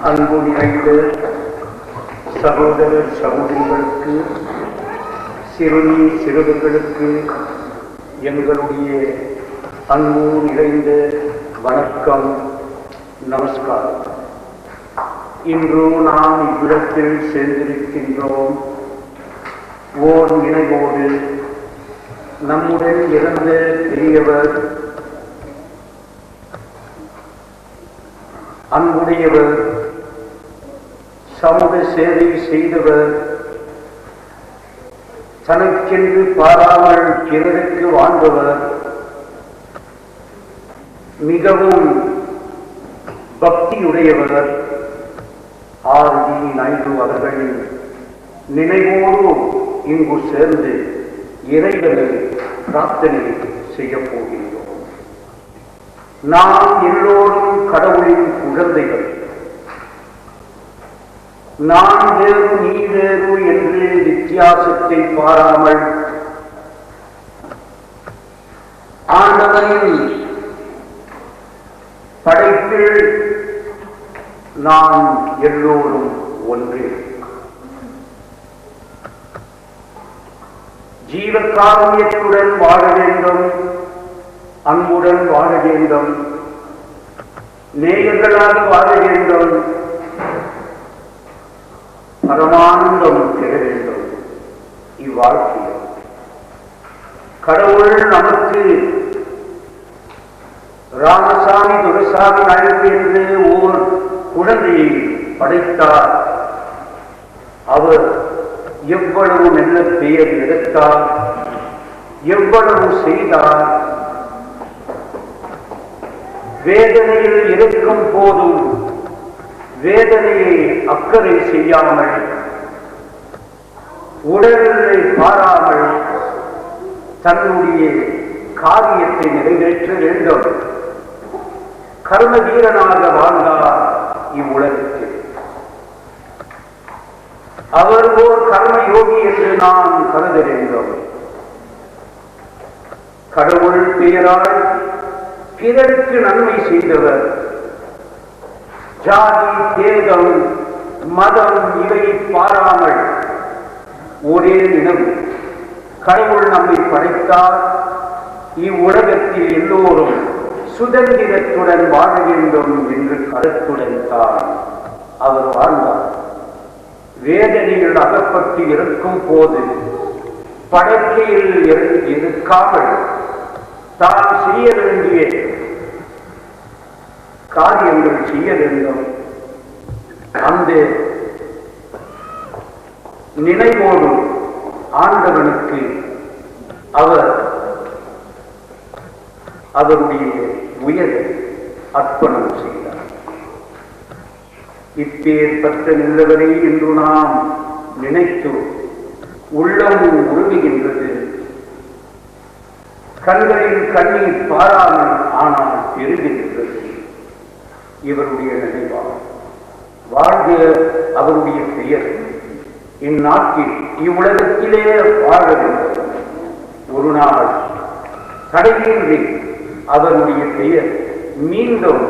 அன்பு நிறைந்த சகோதர சகோதரிகளுக்கு, சிறுமி சிறுவர்களுக்கு எங்களுடைய அன்பு நிறைந்த வணக்கம், நமஸ்காரம். இன்று நாம் இவ்விடத்தில் சேர்ந்திருக்கின்றோம் ஓர் நினைவோடு. நம்முடன் இறந்த பெரியவர், அன்புடையவர், சமூக சேவை செய்தவர், தனக்கென்று பாராமல் பிறருக்கு வாழ்ந்தவர், மிகவும் பக்தியுடையவர் ஆர்.டி. நாயுடு அவர்களின் நினைவோடு இங்கு சேர்ந்து இறைவனை பிரார்த்தனை செய்யப் போகின்றோம். நாம் எல்லோரும் கடவுளின் குழந்தைகள். நான் வேறு நீ வேறு என்று வித்தியாசத்தை பாராமல் ஆண்டவனின் படைப்பில் நாம் எல்லோரும் ஒன்றே. ஜீவகாருண்யத்துடன் வாழ வேண்டும், அன்புடன் வாழ வேண்டும், நேயர்களாக வாழ வேண்டும், பரமானந்தம் பெற வேண்டும். இவ்வாழ்க்கையில் கடவுள் நமக்கு ராமசாமி துரைசாமி நாயுடு என்று ஓர் குழந்தையை படைத்தார். அவர் எவ்வளவு நல்ல பெயர் எடுத்தார், எவ்வளவு செய்தார். வேதனையில் இருக்கும் போதும் வேதனையை அக்கறை செய்யாமல், உடல்நிலை பாராமல் தன்னுடைய காரியத்தை நிறைவேற்ற வேண்டும். கர்ம வீரனாக வாழ்ந்தார் இவ்வுலகத்தில். அவர் ஓர் கர்ம யோகி என்று நாம் கருத வேண்டும். கடவுள் பெயரால் பிறருக்கு நன்மை செய்தவர். ஜாதி, பேதம், மதம் இவை பாராமல் ஒரே நினைவு, கடவுள் நம்மை படைத்தார். இவ்வுலகத்தில் எல்லோரும் சுதந்திரத்துடன் வாழ வேண்டும் என்று கருத்துடன் தான் அவர் வாழ்ந்தார். வேதனையில் அகப்பட்டு இருக்கும் போது படைக்கையில் இருக்காமல் தான் செய்ய வேண்டிய காரியங்கள் செய்ய வேண்டும். அந்த நினைவோடு ஆண்டவனுக்கு அவர் அவருடைய உயரை அர்ப்பணம் செய்தார். இப்பேற்பட்ட நிலவரை என்று நாம் நினைத்து உள்ளம் உருகுகின்றது. கண்களில் கண்ணீர் பாராமல் ஆனால் பெருகுகின்றது. இவருடைய நினைவாக வாழ்க அவருடைய பெயர் இந்நாட்டில் இவ்வுலகத்திலே வாழ வேண்டும். ஒரு நாள் தடையின்றி அவருடைய பெயர் மீண்டும்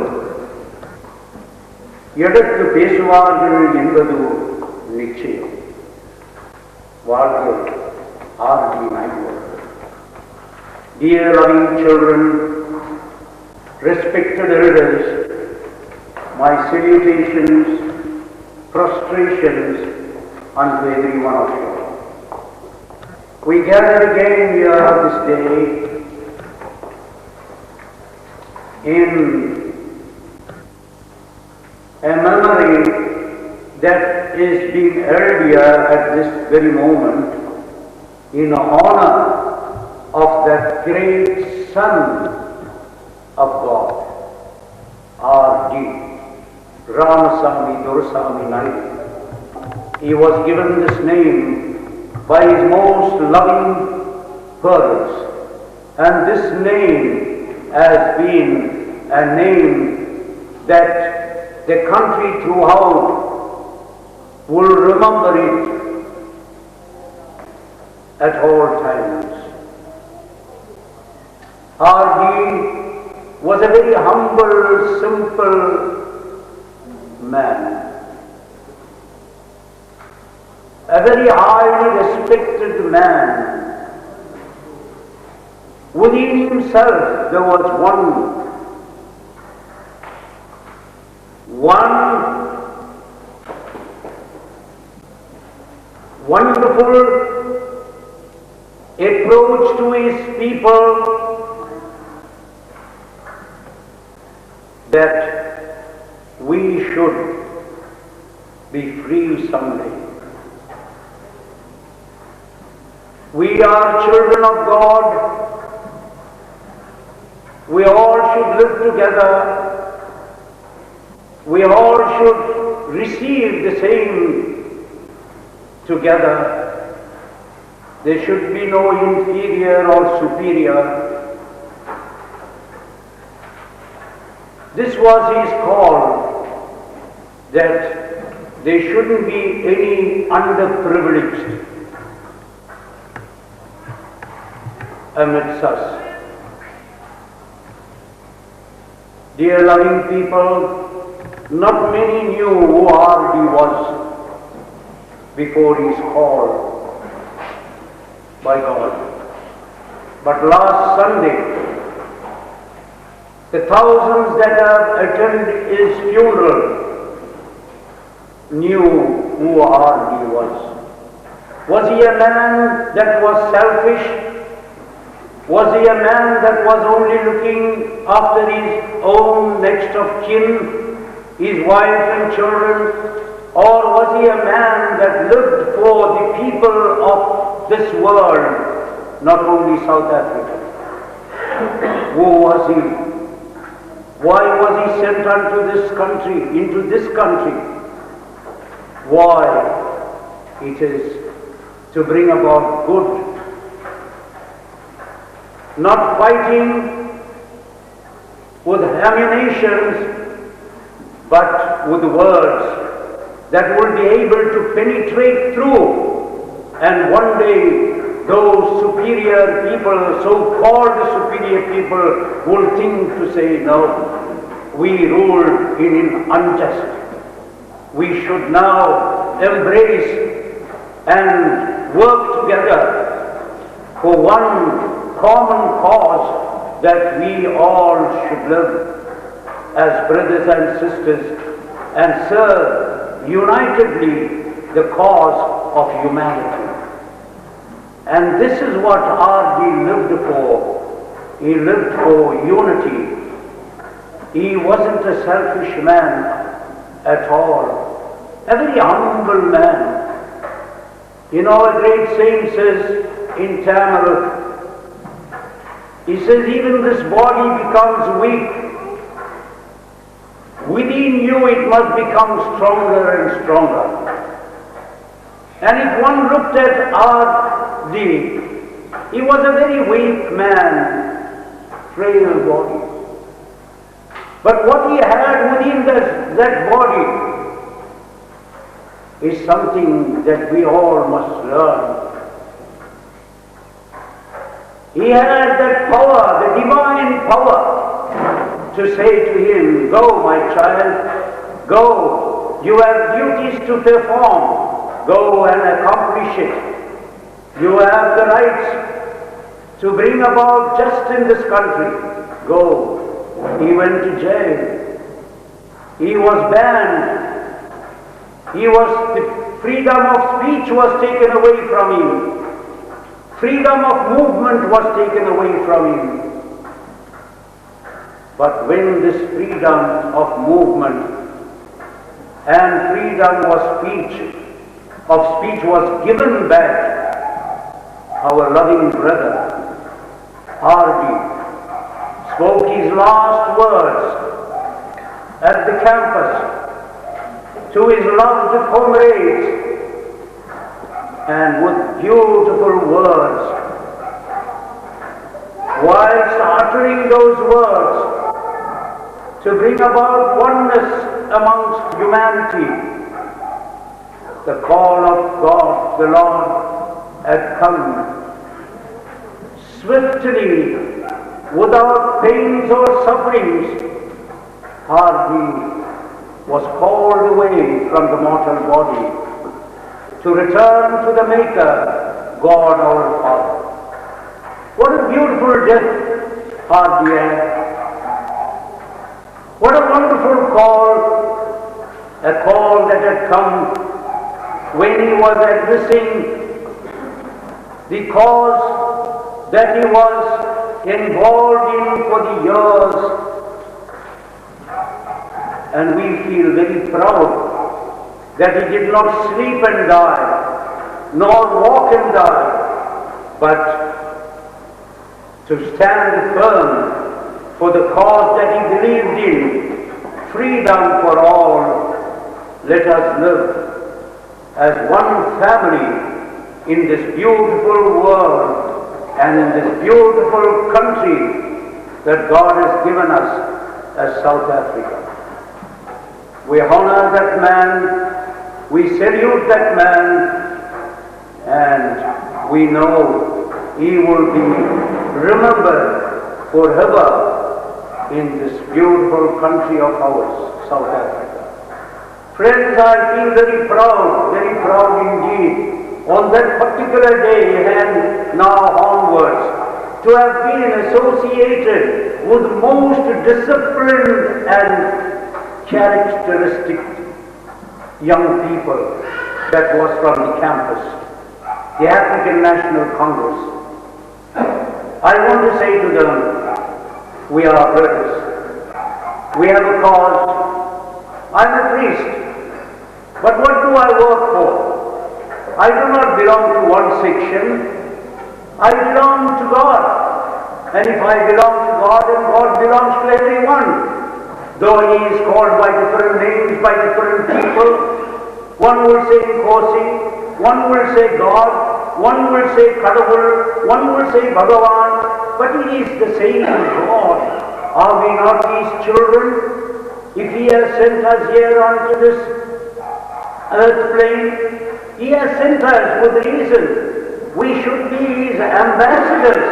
எடுத்து பேசுவார்கள் என்பது நிச்சயம். வாழ்க RD. Naidu. Dear loving children, respected elders, my salutations, prostrations unto every one of you. We gather again here this day in a memory that is being held here at this very moment in honor of that great Son of God, R.D. Ramasamy Doraisamy Nayidu. He was given this name by his most loving parents, and this name has been a name that the country throughout will remember it at all times. R.D. was a very humble, simple man. a very highly respected man. Within himself there was one wonderful approach to his people, that we should be free someday. We are children of God. We all should live together. We all should receive the same together. There should be no inferior or superior. This was his call, that there shouldn't be any underprivileged amidst us. Dear loving people, not many knew who R.D. was before his call by God. But last Sunday, the thousands that have attended his funeral knew who R.D. was. Was he a man that was selfish? Was he a man that was only looking after his own next of kin, his wife and children? Or was he a man that lived for the people of this world, not only South Africa? Who was he? Why was he sent unto this country, into this country? Why? It is to bring about good. Not fighting with ammunitions, but with words that will be able to penetrate through. And one day, those superior people, so-called superior people, will think to say, no, we ruled in unjust. We should now embrace and work together for one common cause, that we all should live as brothers and sisters and serve unitedly the cause of humanity. And this is what R.D. lived for. He lived for unity. He wasn't a selfish man at all. A very humble man. You know, a great saint says in Tamil, he says, even this body becomes weak. Within you it must become stronger and stronger. And if one looked at R.D., he was a very weak man, frail body. But what he had within that body is something that we all must learn. He had that power, the divine power, to say to him, go, my child, go. You have duties to perform. Go and accomplish it. You have the right to bring about justice in this country. Go. He went to jail. He was banned. The freedom of speech was taken away from him. Freedom of movement was taken away from him. But when this freedom of movement and freedom of speech was given back, our loving brother, R.D., spoke his last words at the campus to his loved comrades, and with beautiful words, whilst uttering those words to bring about oneness amongst humanity, the call of God, the Lord, had come swiftly, without pains or sufferings. R.D. was called away from the mortal body to return to the Maker, God our Father. What a beautiful death our dear. What a wonderful call, a call that had come when he was addressing the cause that he was involved in for the years. And we feel very proud that he did not sleep and die, nor walk and die, but to stand firm for the cause that he believed in, freedom for all. Let us live as one family in this beautiful world and in this beautiful country that God has given us as South Africa. We honor that man, we salute that man, and we know he will be remembered forever in this beautiful country of ours, South Africa. Friends, I feel very proud indeed, on that particular day and now onwards, to have been associated with most disciplined and characteristic young people that was from the campus, the African National Congress. I want to say to them, we are brothers. We have a cause. I'm a priest. But what do I work for? I do not belong to one section. I belong to God. And if I belong to God, then God belongs to everyone. Though he is called by different names, by different people, one will say Nkosi, one will say God, one will say Kadavul, one will say Bhagavan, but he is the same God. Are we not his children? If he has sent us here onto this earth plane, he has sent us with reason. We should be his ambassadors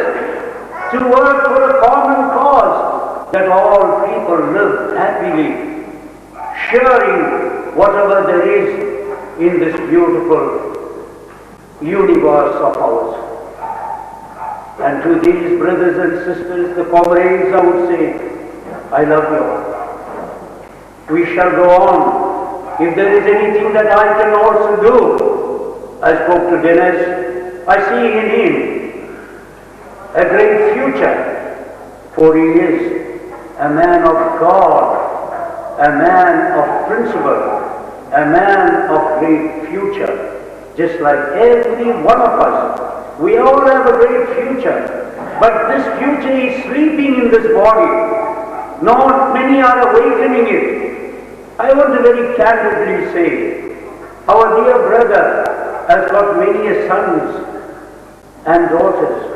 to work for a common cause, that all people live happily, sharing whatever there is in this beautiful universe of ours. And to these brothers and sisters, the comrades, I would say, I love you all. We shall go on. If there is anything that I can also do, I spoke to Dennis, I see in him a great future, for he is a man of God, a man of principle, a man of great future, just like every one of us. We all have a great future, but this future is sleeping in this body. Not many are awakening it. I want to very candidly say, our dear brother has got many sons and daughters.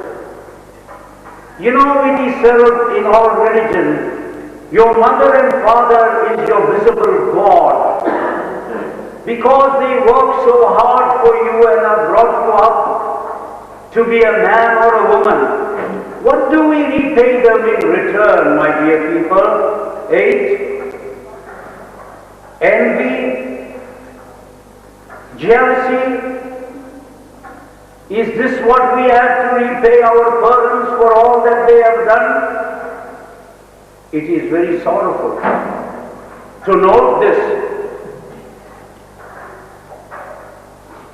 You know, it is said in all religion, your mother and father is your visible God, because they work so hard for you and have brought you up to be a man or a woman. What do we repay them in return, my dear people? 8. Envy, jealousy. Is this what we have to repay our parents for all that they have done? It is very sorrowful to note this.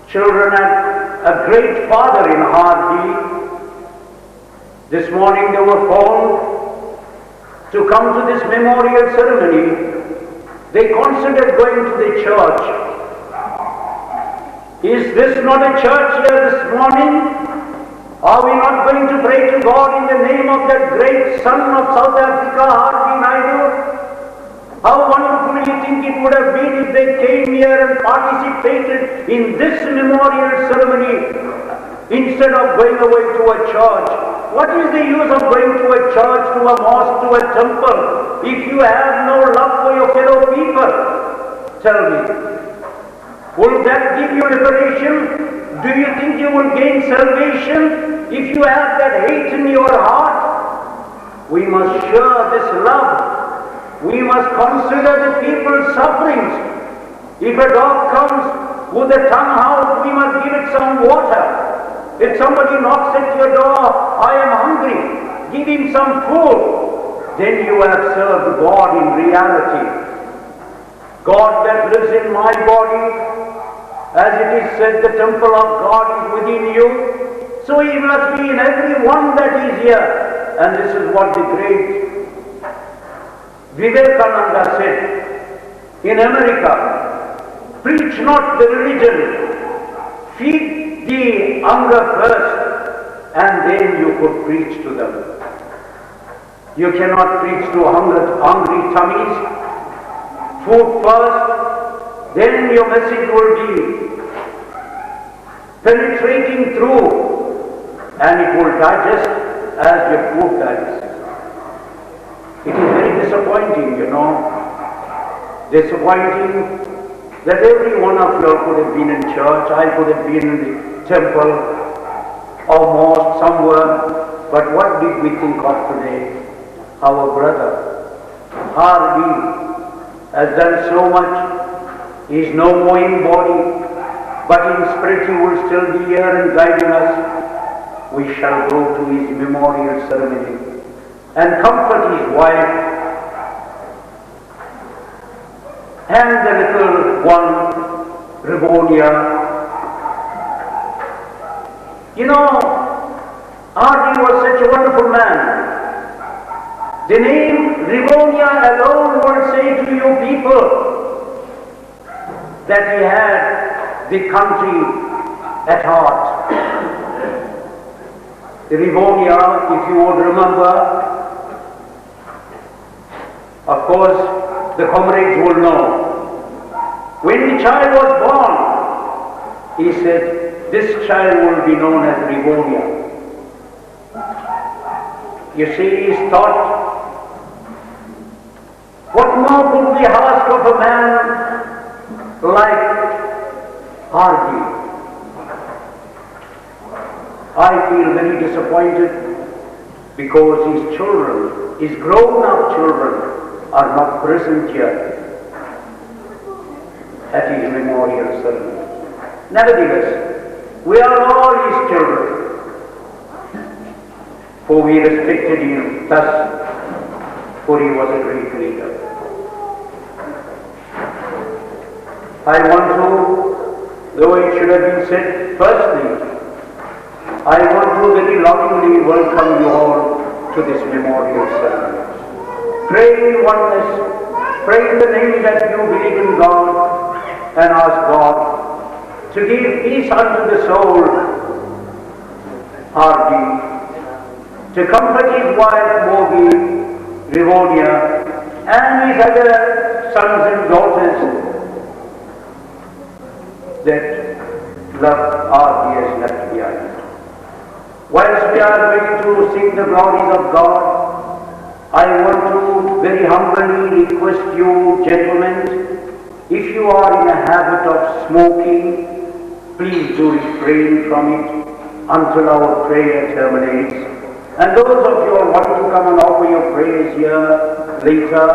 Children had a great father in Hardy. This morning they were called to come to this memorial ceremony. They considered going to the church. Is this not a church here this morning? Are we not going to pray to God in the name of that great son of South Africa, Hardy Naidu? How wonderful you think it would have been if they came here and participated in this memorial ceremony instead of going away to a church. What is the use of going to a church, to a mosque, to a temple, if you have no love for your fellow people? Tell me. Will that give you liberation? Do you think you will gain salvation if you have that hate in your heart? We must share this love. We must consider the people's sufferings. If a dog comes With the tongue out, we must give it some water. If somebody knocks at your door, I am hungry, give him some food. Then you have served God in reality. God that lives in my body, as it is said, the temple of God is within you. So he must be in every one that is here. And this is what the great Vivekananda said in America. Preach not the religion. Feed the hunger first, and then you could preach to them. You cannot preach to hungry tummies. Food first, then your message will be penetrating through, and it will digest as your food digests. It is very disappointing, disappointing that every one of you could have been in church, I could have been in the temple or mosque somewhere, but what did we think of today? Our brother, Hardy, has done so much. He is no more in body, but in spirit he will still be here and guiding us. We shall go to his memorial ceremony and comfort his wife and the little one, Rivonia. Hardy was such a wonderful man. The name Rivonia alone will say to you people that he had the country at heart. Rivonia, if you would remember, of course, the comrades will know. When the child was born, he said, this child will be known as Rivonia. You see, his thought, what more could we ask of a man like Hardy? I feel very disappointed because his children, his grown-up children, are not present here at his memorial ceremony. Nevertheless, we are all his children, for we respected him thus, for he was a great leader. I want to, though it should have been said firstly, I want to very lovingly welcome you all to this memorial ceremony. Pray in oneness, pray in the name that you believe in God, and ask God to give peace unto the soul, Hardy, to comfort his wife, Mogi, Rivonia, and his other sons and daughters that love Hardy has left behind. Whilst we are going to sing the glories of God, I want to very humbly request you, gentlemen, if you are in a habit of smoking, please do refrain from it until our prayer terminates. And those of you who want to come and offer your prayers here later,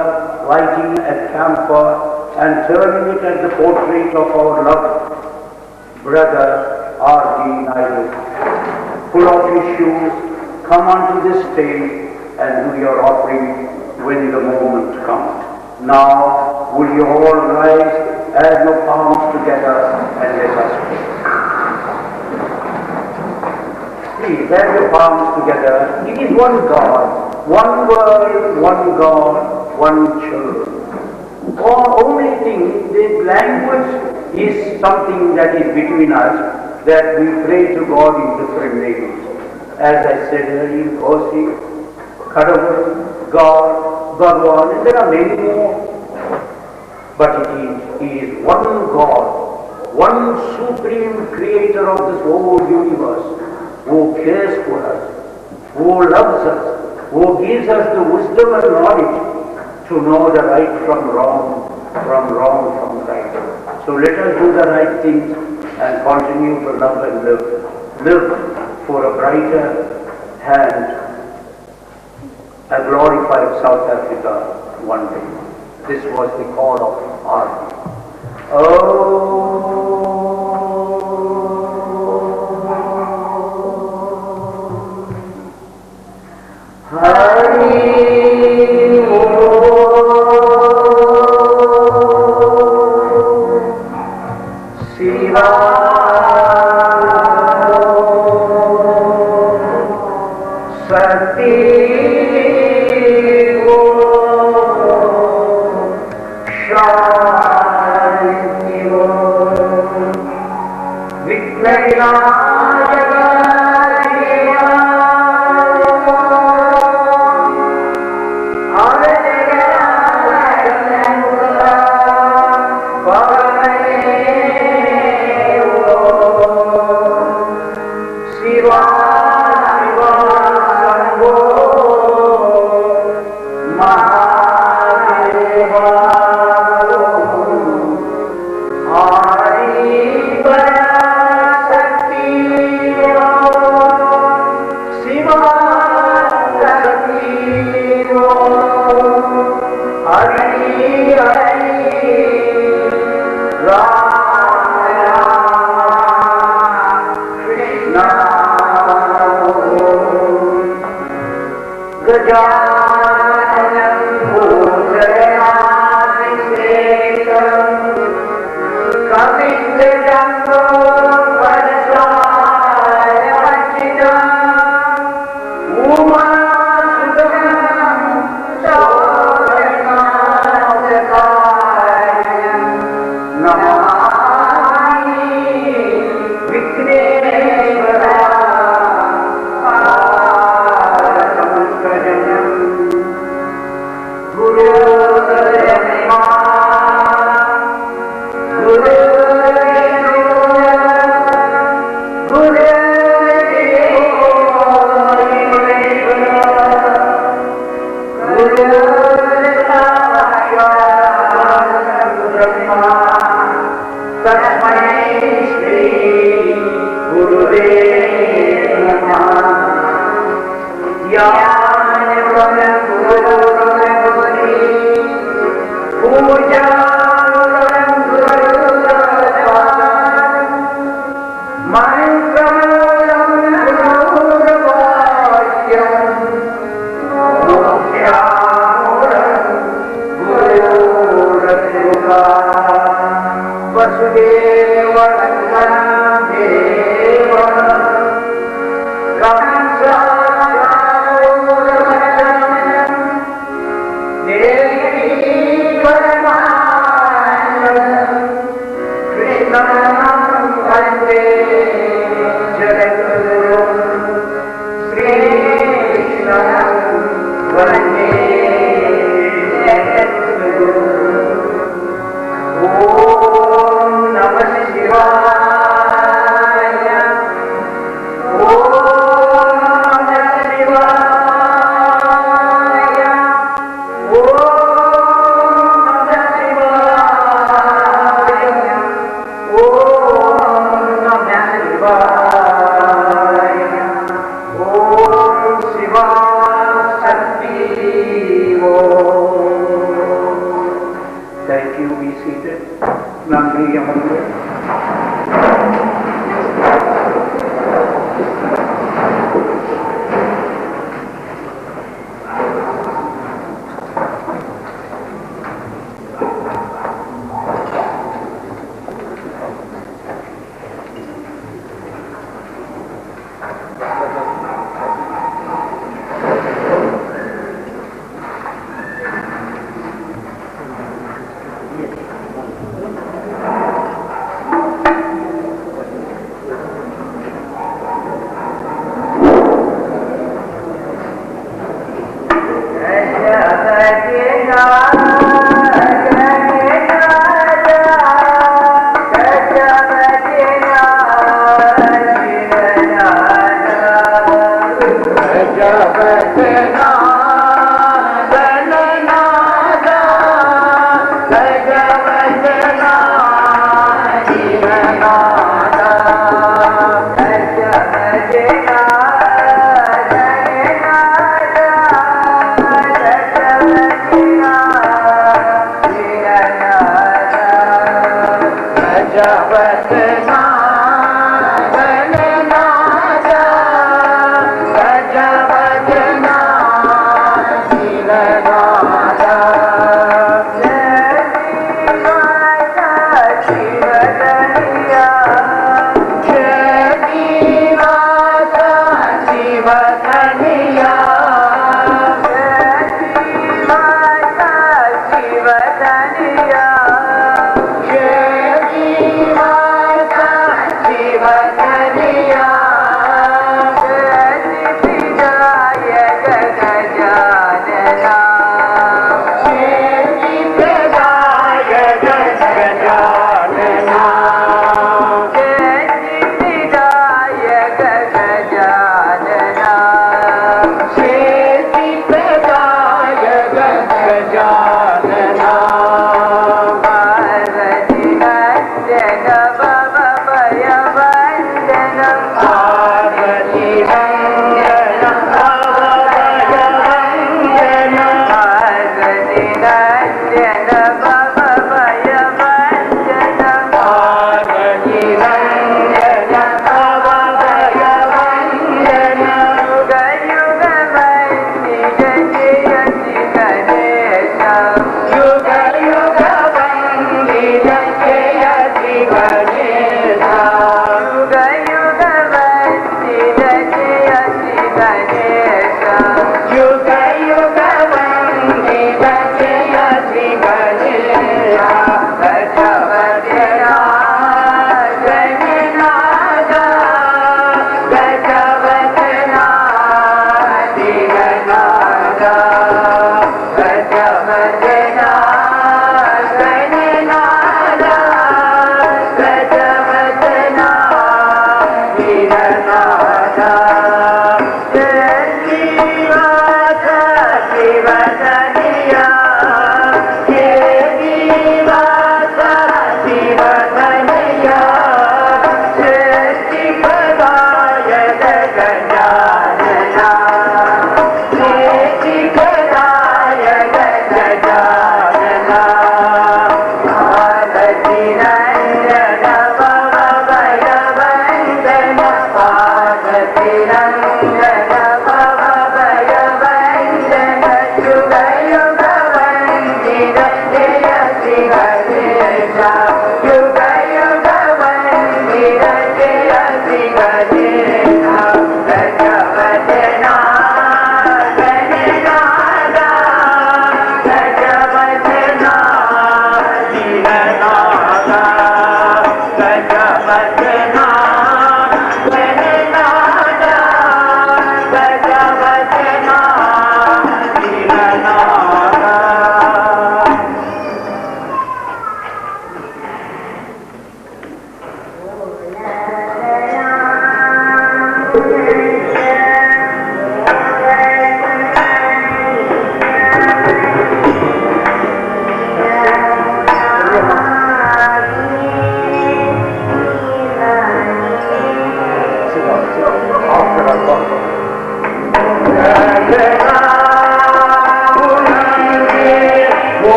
lighting a camphor and turning it at the portrait of our loved brother R.D. Naidu, pull off your shoes, come onto this stage and do your offering when the moment comes. Now, will you all rise, add your palms together and let us pray. Please, add your palms together. It is one God, one world, one God, one church. Only thing, the language is something that is between us, that we pray to God in different names. As I said earlier, Kosi, Kadavar, God, Bhagwan, and there are many more. But He is one God, one supreme creator of this whole universe, who cares for us, who loves us, who gives us the wisdom and knowledge to know the right from wrong, from right. So let us do the right things and continue to love and live. Live for a brighter and a glorified South Africa one day. This was the call of Hardy. Oh.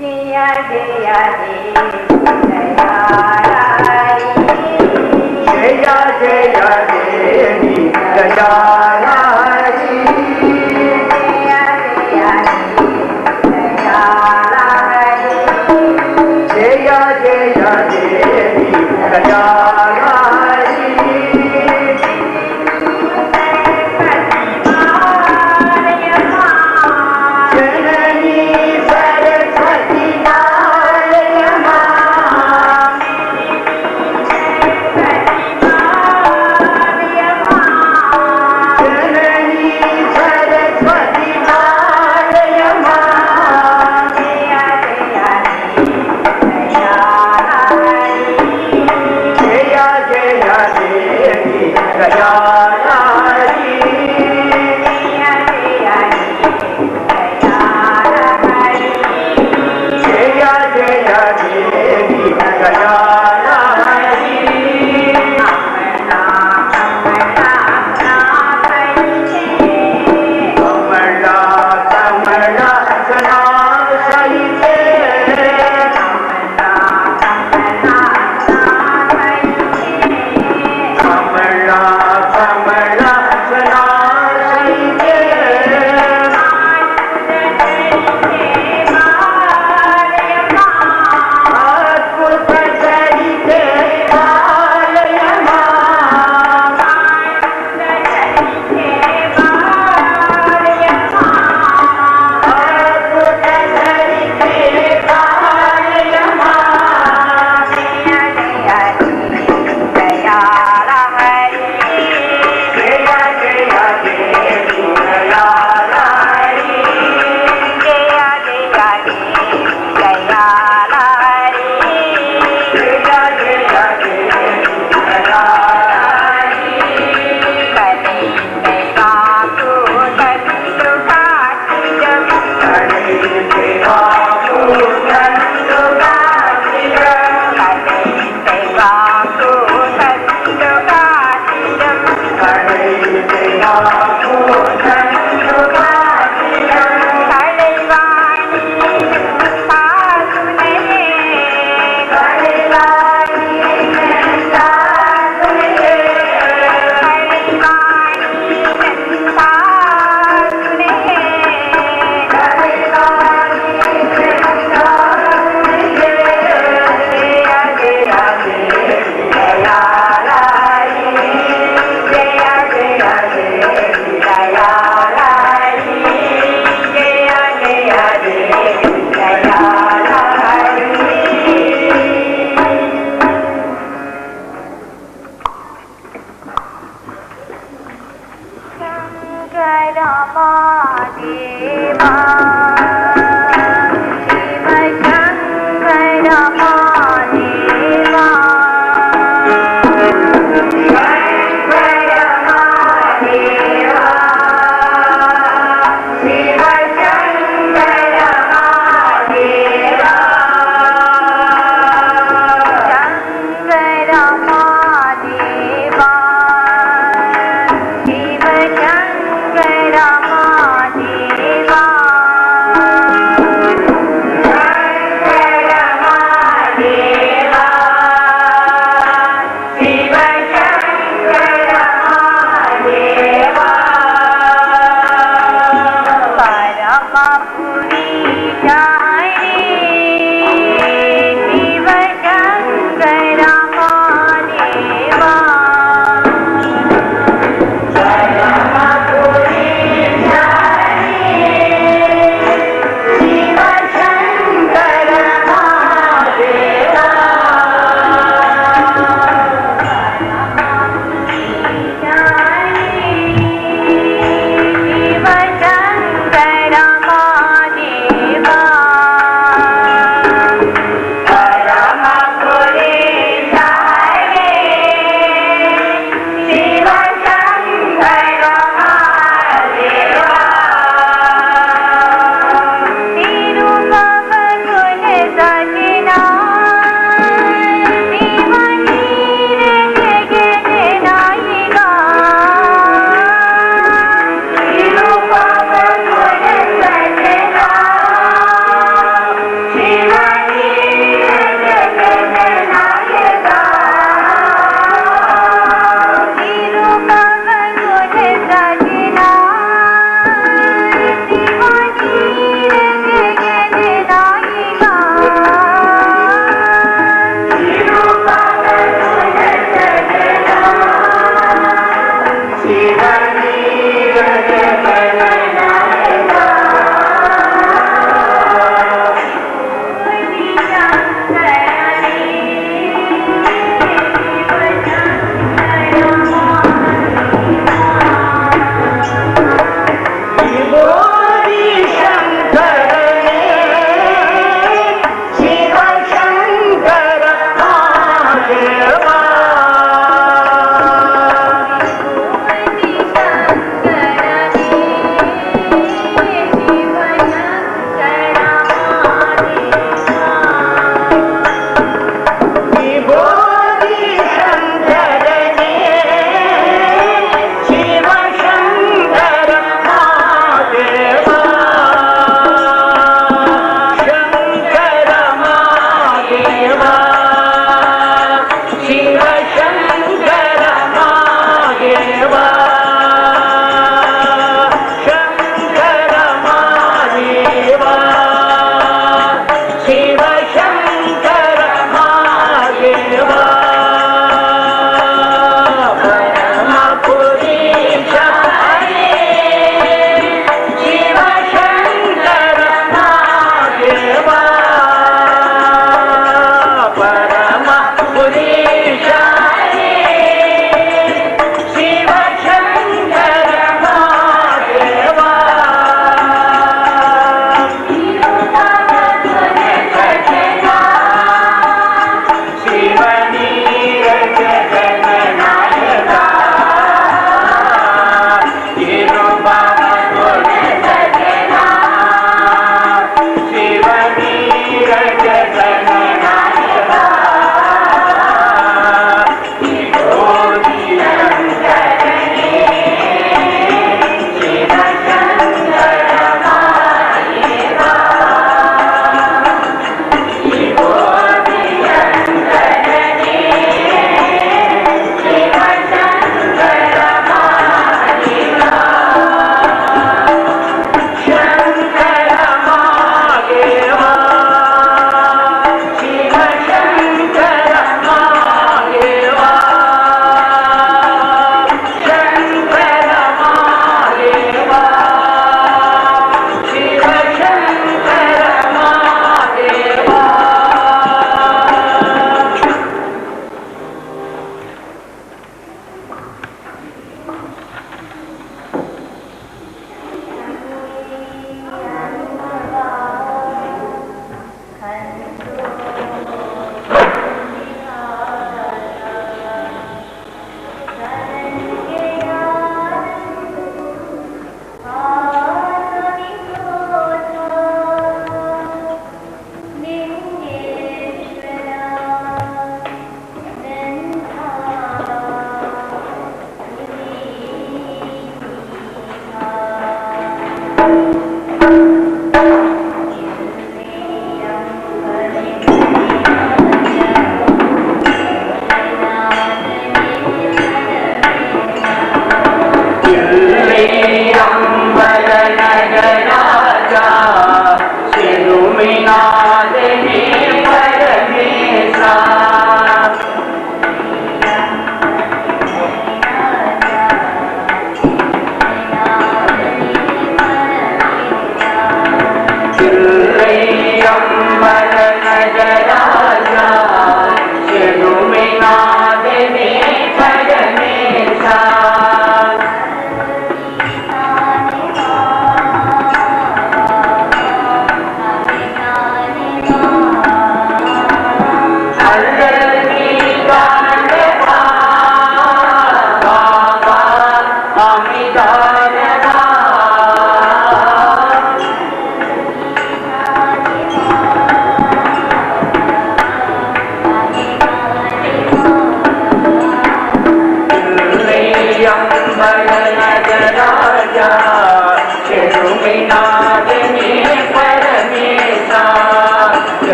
जया जया जया जया देवी दयारी जया जया देवी दयारी जननी सरस्वती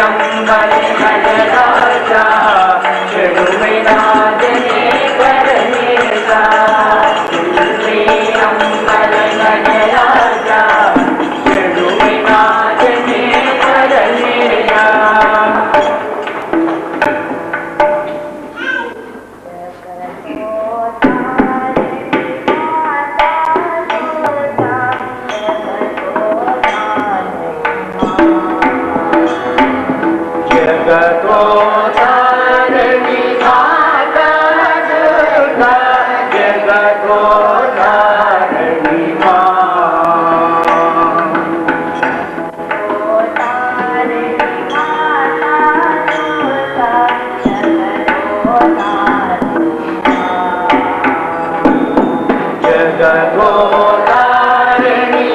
अंबर नटराजा षडुविराजने परमेशा अंबर नटराजा षडुविराजने परमेशा जगो तारिणी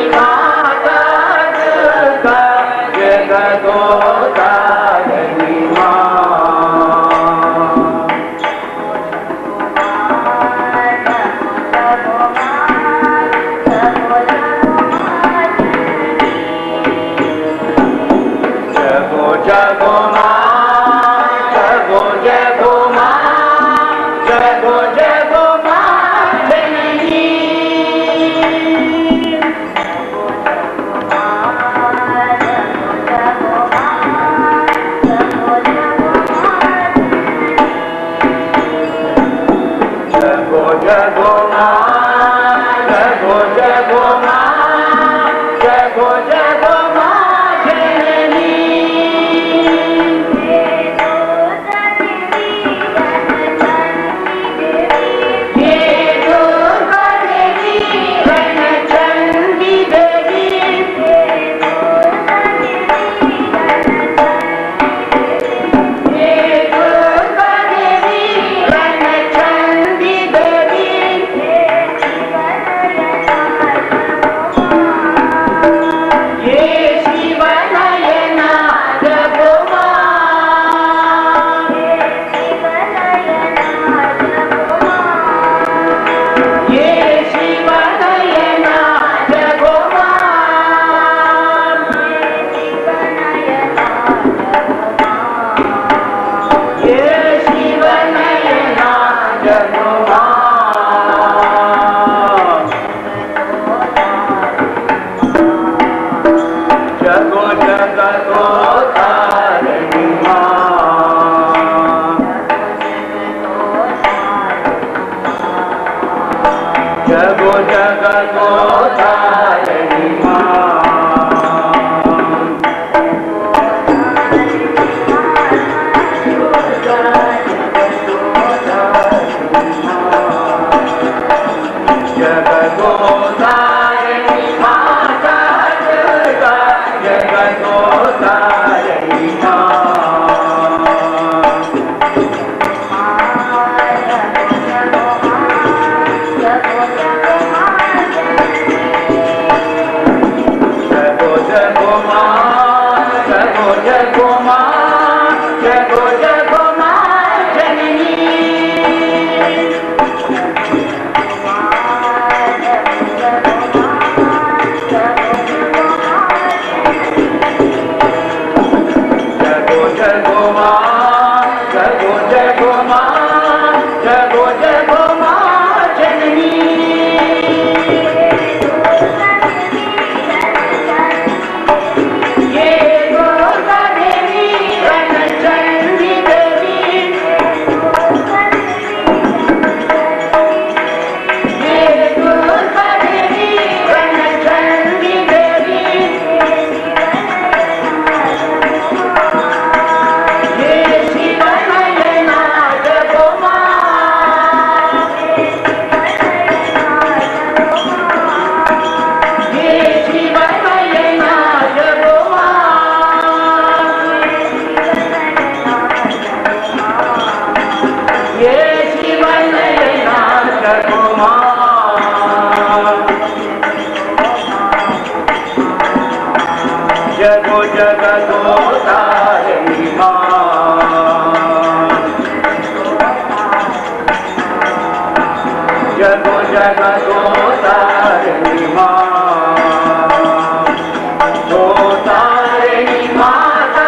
माता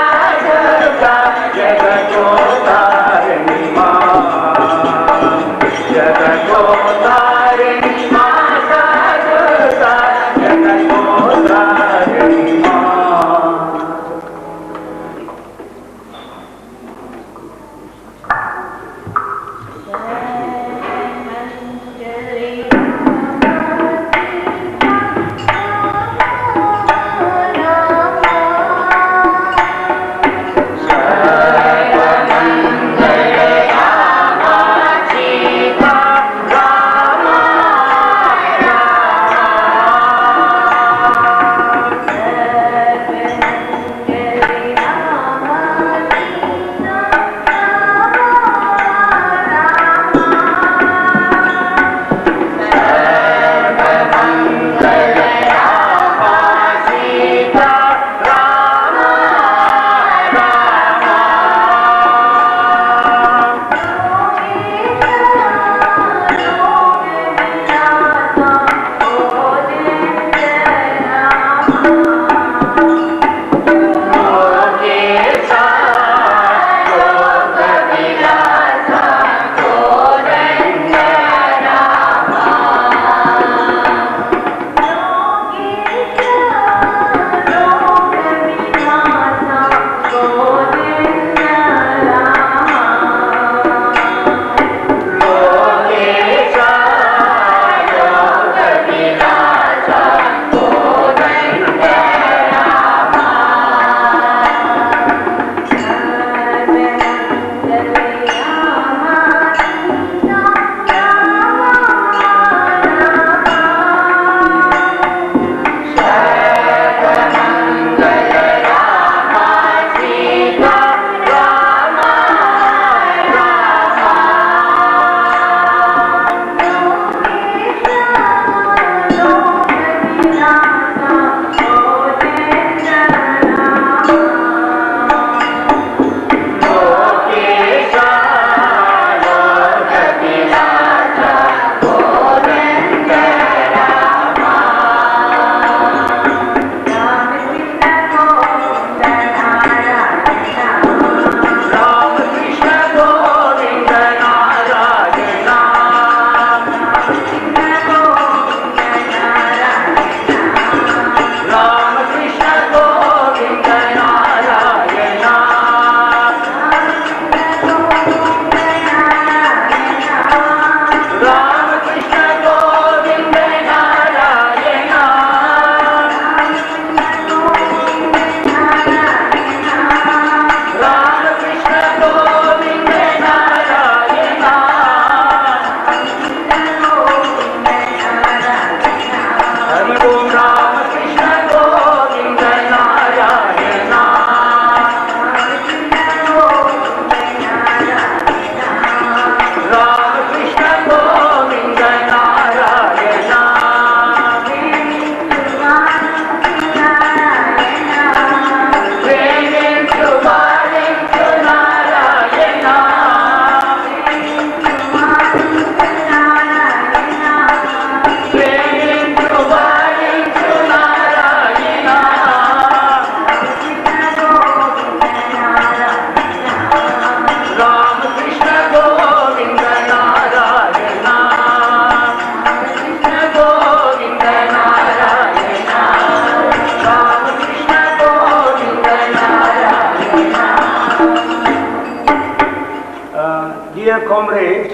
dear comrades,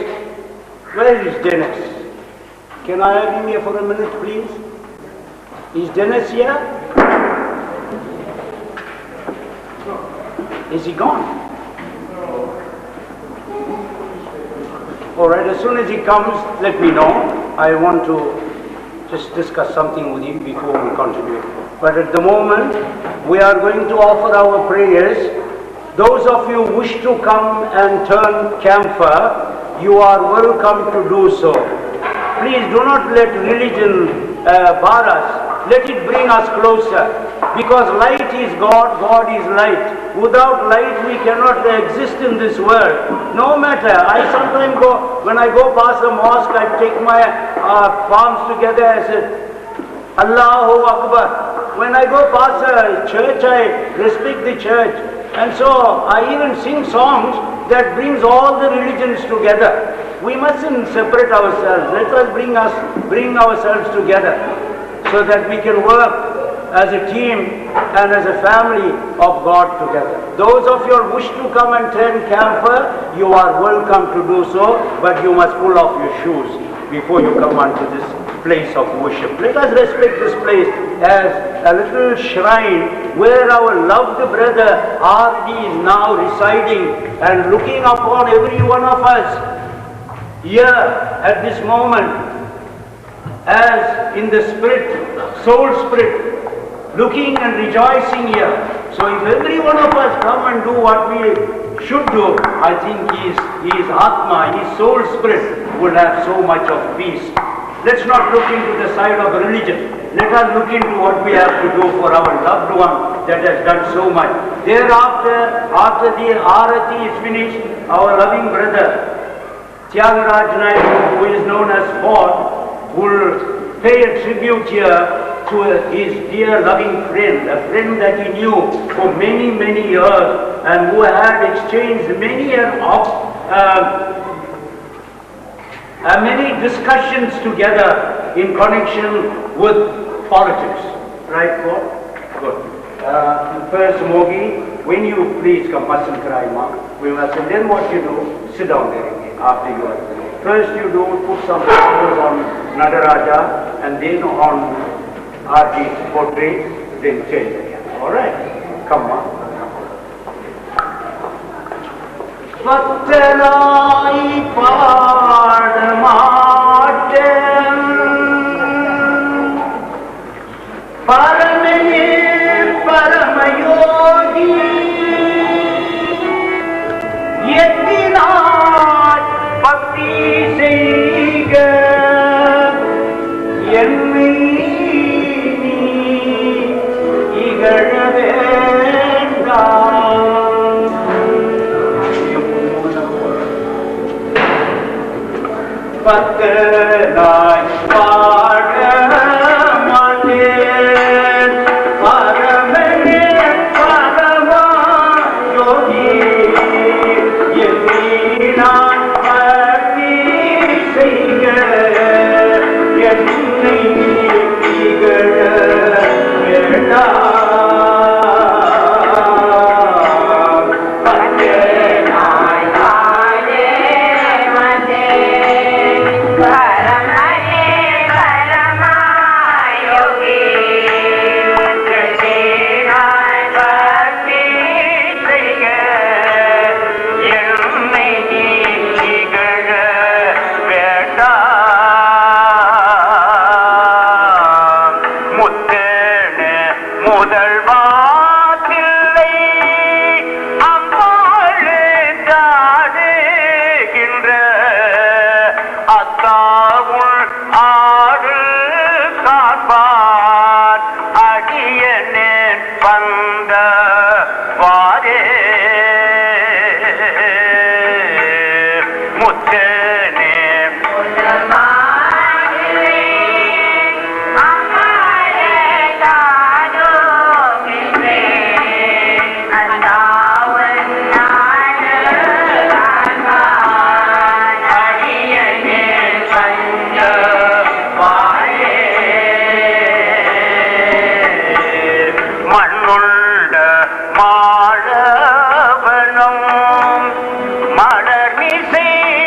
where is Dennis? Can I have him here for a minute, please? Is Dennis here? Is he gone? All right, as soon as he comes, let me know. I want to just discuss something with him before we continue. But at the moment, we are going to offer our prayers. Those of you who wish to come and turn camphor, you are welcome to do so. Please do not let religion bar us. Let it bring us closer. Because light is God, God is light. Without light we cannot exist in this world. No matter, I sometimes go, when I go past a mosque, I take my palms together, I say, Allahu Akbar. When I go past a church, I respect the church. And so I even sing songs that brings all the religions together. We mustn't separate ourselves. Let us bring ourselves together so that we can work as a team and as a family of God together. Those of you who wish to come and turn camphor, you are welcome to do so, but you must pull off your shoes before you come onto this place of worship. Let us respect this place as a little shrine where our loved brother R.D. is now residing and looking upon every one of us here at this moment as in the spirit, soul spirit, looking and rejoicing here. So if every one of us come and do what we should do, I think his Atma, his soul spirit will have so much of peace. Let's not look into the side of religion. Let us look into what we have to do for our loved one that has done so much. Thereafter, after the Arati is finished, our loving brother, Tyagaraj Naik, who is known as Ford, will pay a tribute here to his dear loving friend, a friend that he knew for many, many years and who had exchanged many discussions together in connection with politics. Right, Paul? Good. First, Mogi, when you please come, mustn't cry, Ma. We must, and then what you do, sit down there again after you are. First you do, put some flowers on Nadaraja and then on R.G.'s portrait, then change again. All right? Come on. Pattanai paadamaattem paramane paramayogi yettinal bhakti seiga ennai Pattanai paadamaattem paramane paramayogi yettinal bhakti seiga ennai igala vedam. Malarmize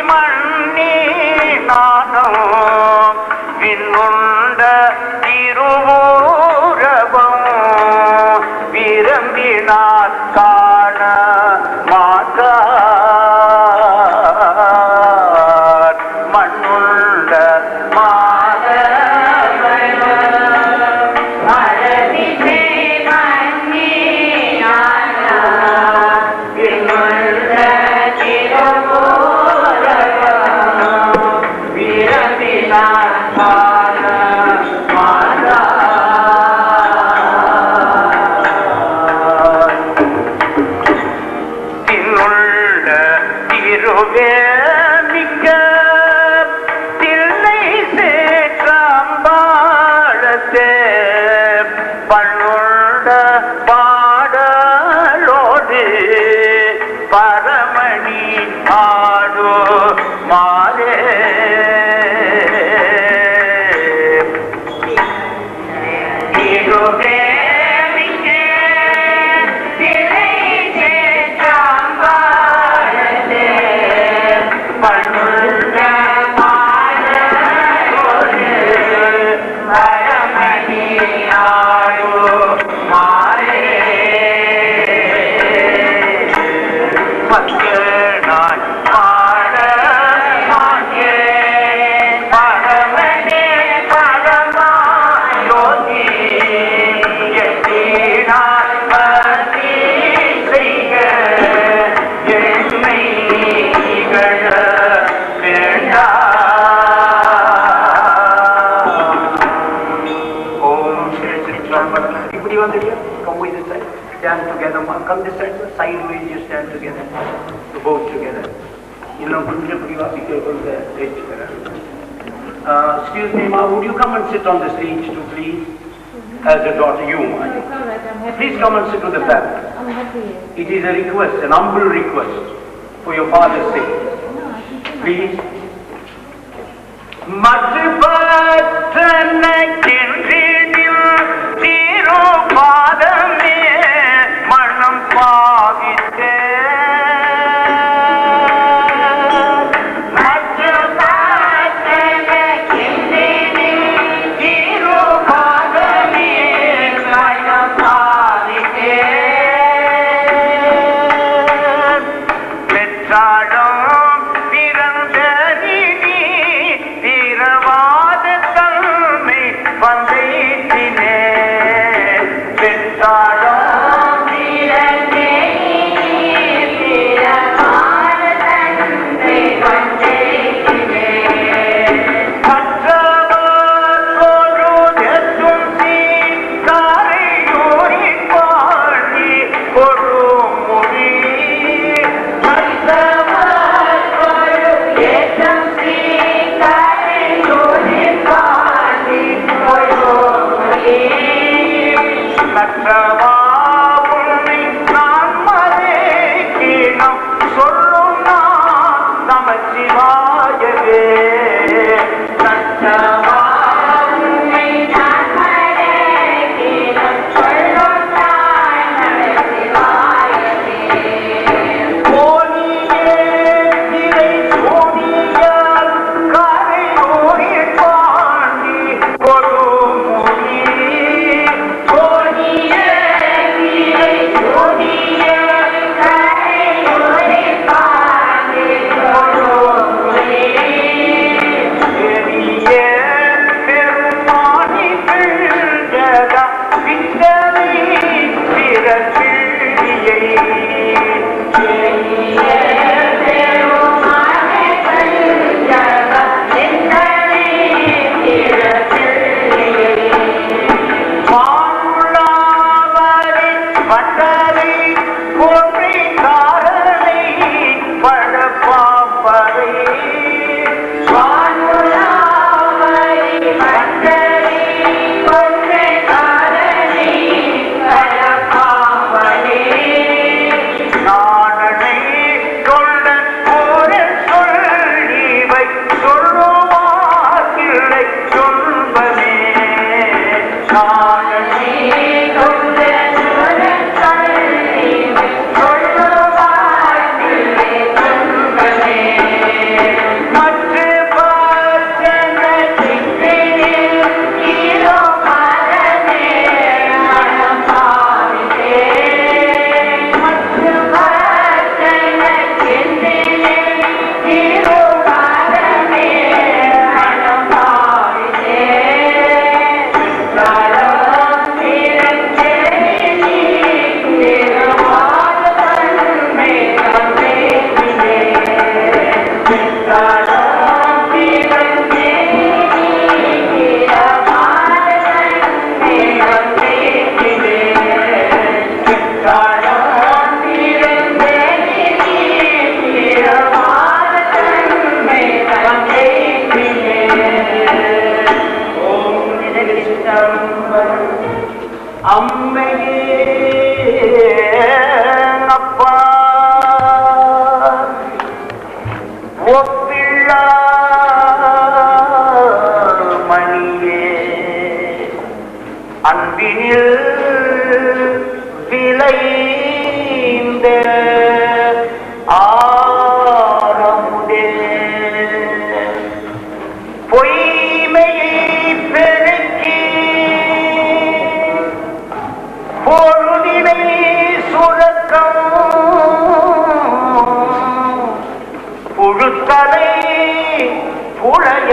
என்னுள்ள திருவேமிக்க Thillai சேற்றாம்பாழத்தே பண்ணுண்ட பாடலோடு பரமணி ஆடு மாலே Stand together, come this side, sideways you stand together, both together. You know, excuse me, Ma, would you come and sit on the stage too, please? As a daughter, you, Ma. Please come and sit with the family. It is a request, an humble request, for your father's sake. Please. One day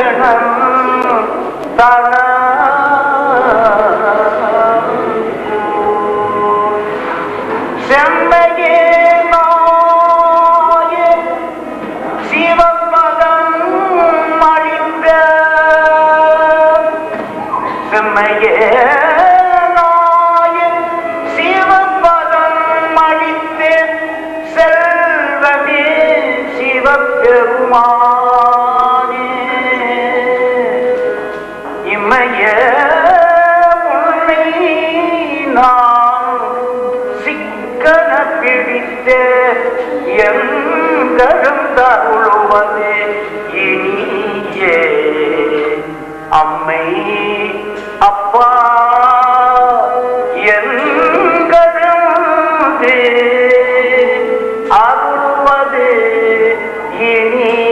நாராயணம் தன செம்மையே நாய சிவபதம் அளித்த செம்மையே நாய சிவபதம் அளித்த செல்வமே சிவபெருமானே இம்மைய உன்னை நான் சிக்கன பிடித்த எங்களும் தருளுவது இனியே அம்மை அப்பா எங்களும் அருள்வது இனியே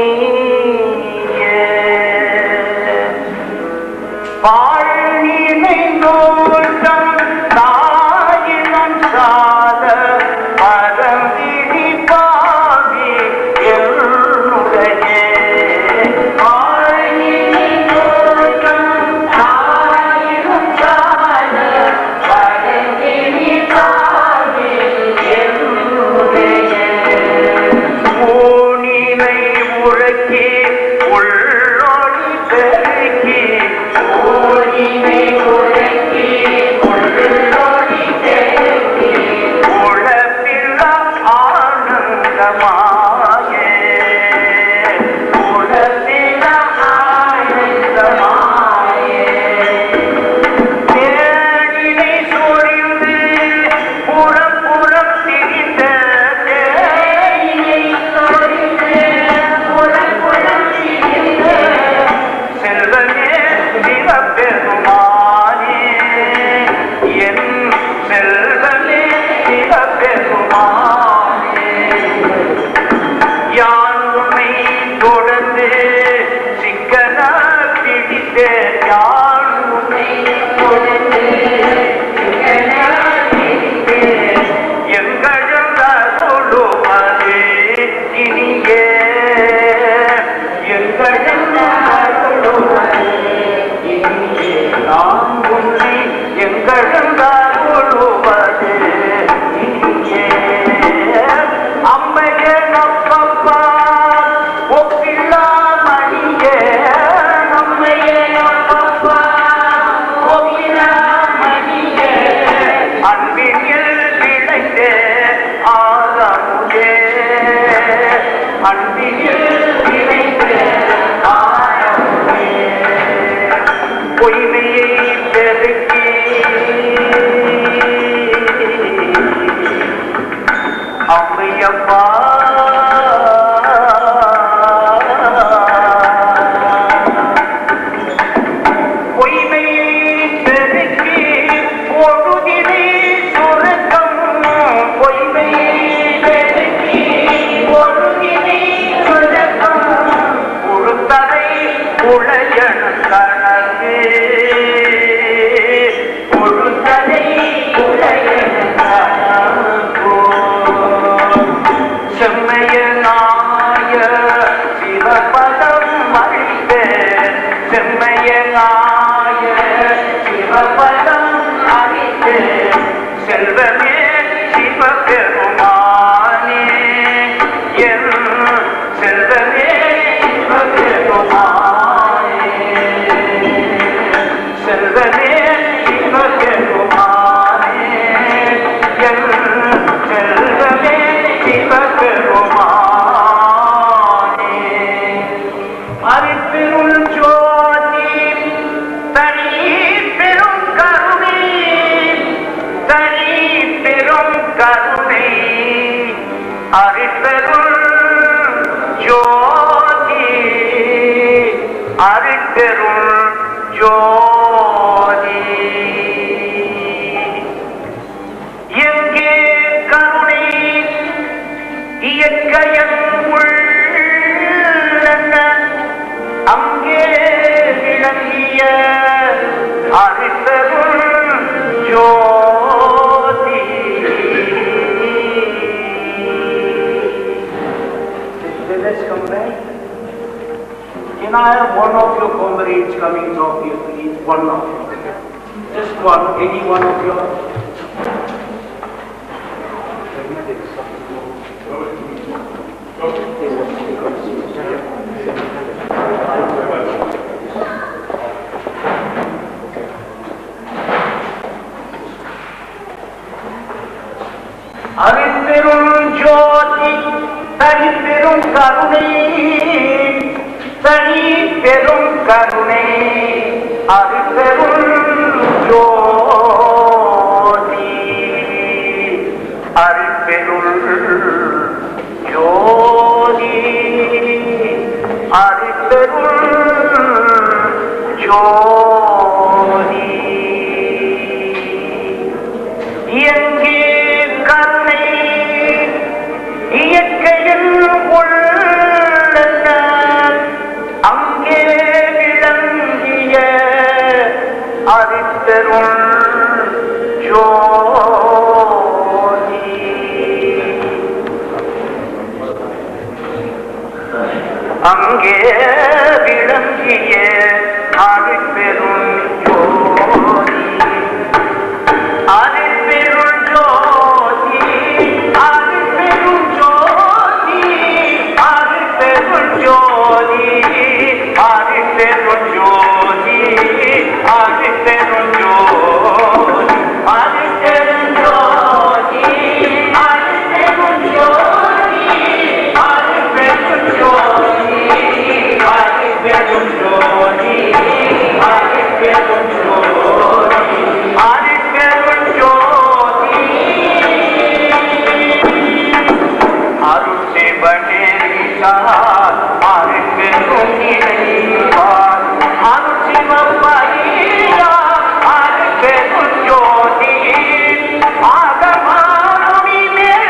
பாழ்நிலை நோட்டம் தாயினம் சாத பரந்திடி பாவி என்னுடைய பாழ்நிலை நோட்டம் தாயினம் சாத பரந்திடி பாவி என்னுடைய ஊனினை உறக்கி உள்ளொளி பெருக்கி ஊனினை உறக்கி உள்ளொளி பெருக்கி உளப்பில்லா ஆனந்தமாயே உளப்பில்லா ஆனந்தமாயே தேனினை சொரிந்து புறம் புறம் திரிந்த தேனினை சொரிந்து புறம் புறம் திரிந்த செல்வமே சிவபெருமானே என் செல்வமே சிவபெருமானே யான் உன்னை தொடர்ந்து சிக்கன பிடித்த யான் உன்னை தொடர்ந்து சிக்கன பிடித்த எங்களும் சொல்லுவது இனியே எங்களும் சொல்லுவது இனியே நான் உன்னை எங்களும் சொல்லுவது இனியே அம்மையே அப்பப்பா ஒப்பில்லா மணியே அம்மையே அப்பப்பா ஒப்பில்லா மணியே அன்பினில் விளைந்த ஆரமுதே அன்பினில் விளைந்த ஆரமுதே பொய்மையை பெருக்கி அம்மையப்பா பொய்மையை பெருக்கி பொழுதினை சுருக்கம் பொய்மையை பெருக்கி பொழுதினை சுருக்கம் உறுத்ததை உளையன கணக்கு உறுத்ததை உளையன கணக்கு செம்மைய நாய சிவபதம் அளித்த செம்மைய நாய சிவபதம் அளித்த செல்வமே சிவபெருமானே என் செல்வமே சிவபெருமானே செல்வமே சிவபெருமானே என் செல்வமே சிவபெருமானே அரிப்பெரும் ஜோதி தனி பெரும் கருணை தனி பெரும் கருணை அரிப்பெரும் ஜோதி அரிப்பெரும் ஜோதி எங்கே கருணை இயற்கையன் உள்ளன அங்கே விளங்கிய அரிப்பெரும் ஜோதி Let's come back. Can I have one of your comrades coming up here, please? One of you. Just one, any one of you. அரிப்பெரும் ஜோதி தனிப்பெரும் கருணை தனி பெரும் கருணை அரிப்பெரும் ஜோதி அரிப்பெரும் ஜோதி அரிப்பெரும் ஜோதி எங்கே கருணை இயற்கையில் உள்ளன அங்கே விளங்கிய அரிப்பெரும் ஜோதி அங்கே விளங்கிய அரிப்பெரும் ஜோதி அரிப்பெரும் ஜோதி அரிப்பெரும் ஜோதி அரிப்பெரும் ஜோதி அரிப்பெரும் ஜோதி அரிப்பெரும் ஜோதி அரிப்பெரும் ஜோதி அரிப்பெரும் ஜோதி அரிப்பெரும் ஜோதி அரிப்பெரும் ஜோதி அரிப்பெரும் ஜோதி அரிப்பெரும் ஜோதி அருட்சிவனேரிசார் அரிப்பெரும் இறைவார் அருட்சிவப்பரியா அரிப்பெரும் ஜோதி ஆகமானுடிமேல்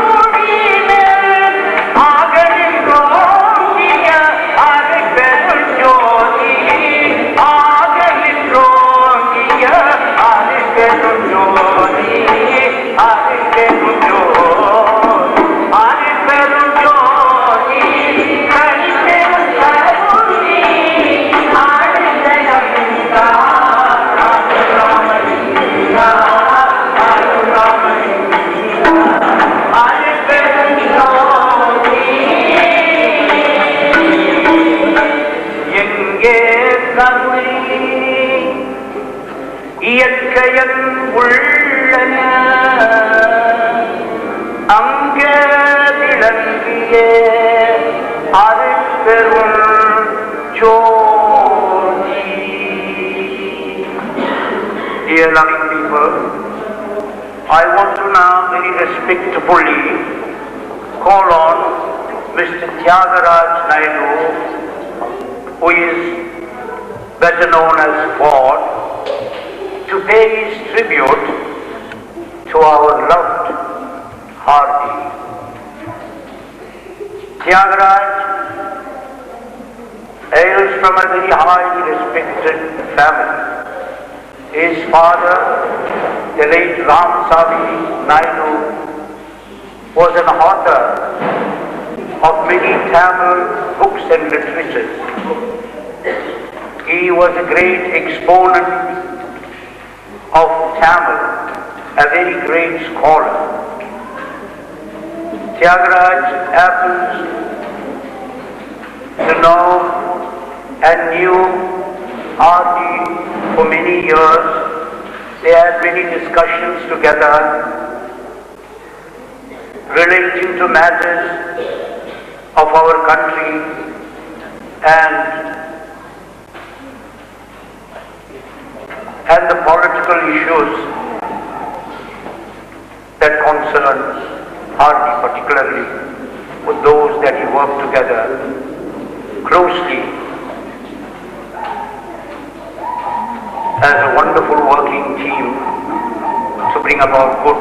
ஆகமுடிமேல் ஆகலின்றோங்கிய அரிப்பெரும் ஜோதி ஆகலின்றோங்கிய அரிப்பெரும் ஜோதி அரிப்பெரும் ஜோதி அரிப்பெரும் ஜோதி கரிப்பெரும் கருணை ஆனந்தமில்லா அருளாமலிங்கா அருளாமலிங்கா அரிப்பெரும் ஜோதி எங்கே கருணை இயற்கையில் உள்ளன அங்கே விளங்கிய அரிப்பெரும் ஜோதி. Dear loving people, I want to now very respectfully call on Mr. Tyagaraj Naidu, who is better known as Ford, to pay his tribute to our loved Hardy. Tyagaraj hails from a very highly respected family. His father, the late Ramsami Naidu, was an author of many Tamil books and literatures. He was a great exponent of Tamil, a very great scholar. Tyagaraj happens to know and knew Hardy for many years. They had many discussions together relating to matters of our country and the political issues that concern Hardy, particularly with those that he worked together closely as a wonderful working team to bring about good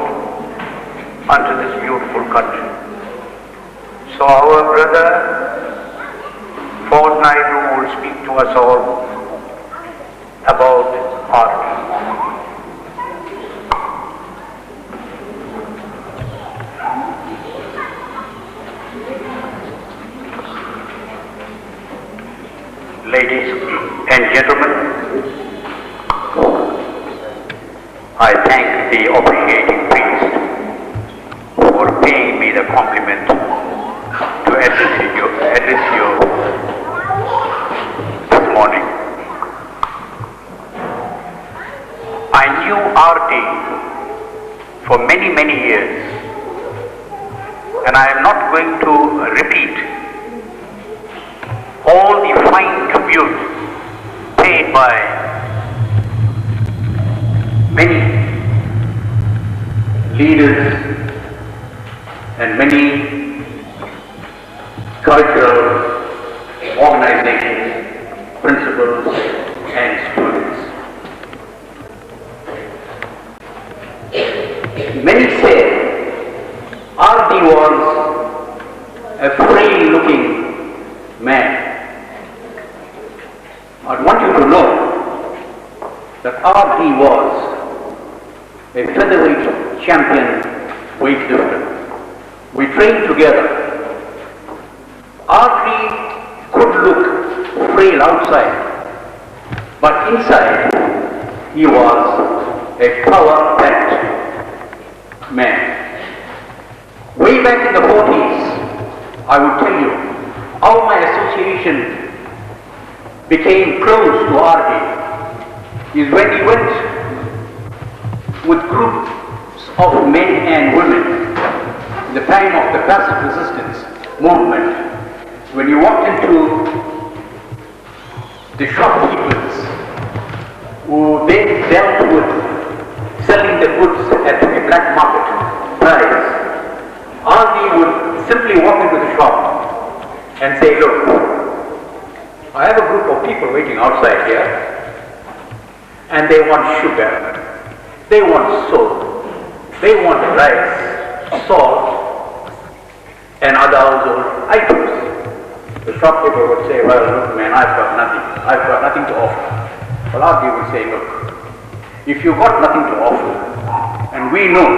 unto this beautiful country. So our brother Ford Naidu will speak to us all about Hardy. Ladies and gentlemen, I thank the officiating priest for paying me the compliment to address you this morning. I knew R.D. for many years, and I am not going to repeat all the fine tribute paid by many leaders and many cultural organizations, principals and students. Many say R.D. was a free-looking man. I want you to know that R.D. was a featherweight champion weightlifter. We trained together. R.D. could look frail outside, but inside he was a power-packed man. Way back in the 40s, I would tell you how my association became close to R.D. is when he went with groups of men and women in the time of the passive resistance movement. When you walked into the shopkeepers who then dealt with selling the goods at a black market price, R.D. would simply walk into the shop and say, look, I have a group of people waiting outside here, and they want sugar, they want soap, they want rice, salt, and other household items. The shopkeeper would say, well, look man, I've got nothing to offer. Well, R.D. would say, look, if you've got nothing to offer, and we know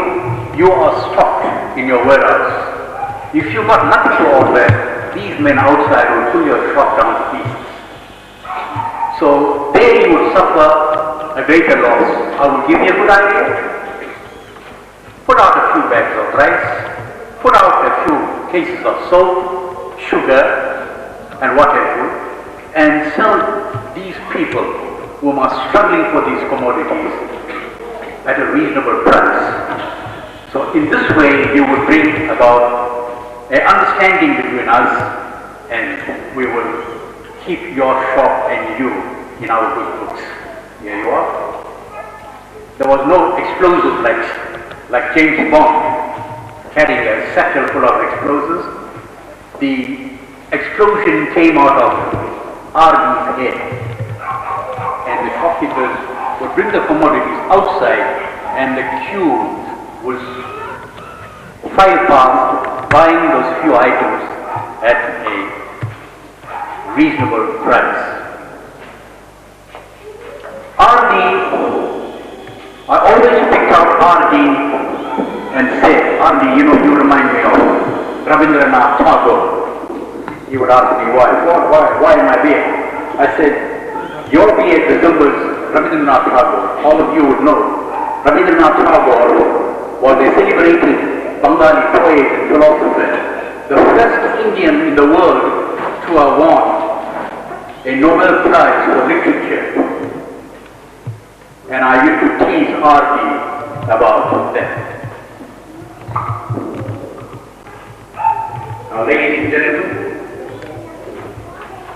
you are stocked in your warehouse, if you've got nothing to offer, these men outside will pull your shop down to pieces. So there you would suffer a greater loss. I will give you a good idea. Put out a few bags of rice, put out a few cases of soap, sugar, and what have you, and sell these people who are struggling for these commodities at a reasonable price. So in this way you would bring about an understanding between us, and we will keep your shop and you in our good books. Here you are. There was no explosive like James Bond carrying a satchel full of explosives. The explosion came out of R.D.'s head, and the shopkeepers would bring the commodities outside, and the queue was file past buying those few items at a reasonable price. R.D., I always picked out R.D. and said, R.D., you remind me of Rabindranath Tagore. He would ask me, why am I beard? I said, your beard resembles Rabindranath Tagore. All of you would know Rabindranath Tagore was a celebrated Bengali poet and philosopher, the first Indian in the world to have won a Nobel Prize for literature. And I used to tease R.D. about that. Now, ladies and gentlemen,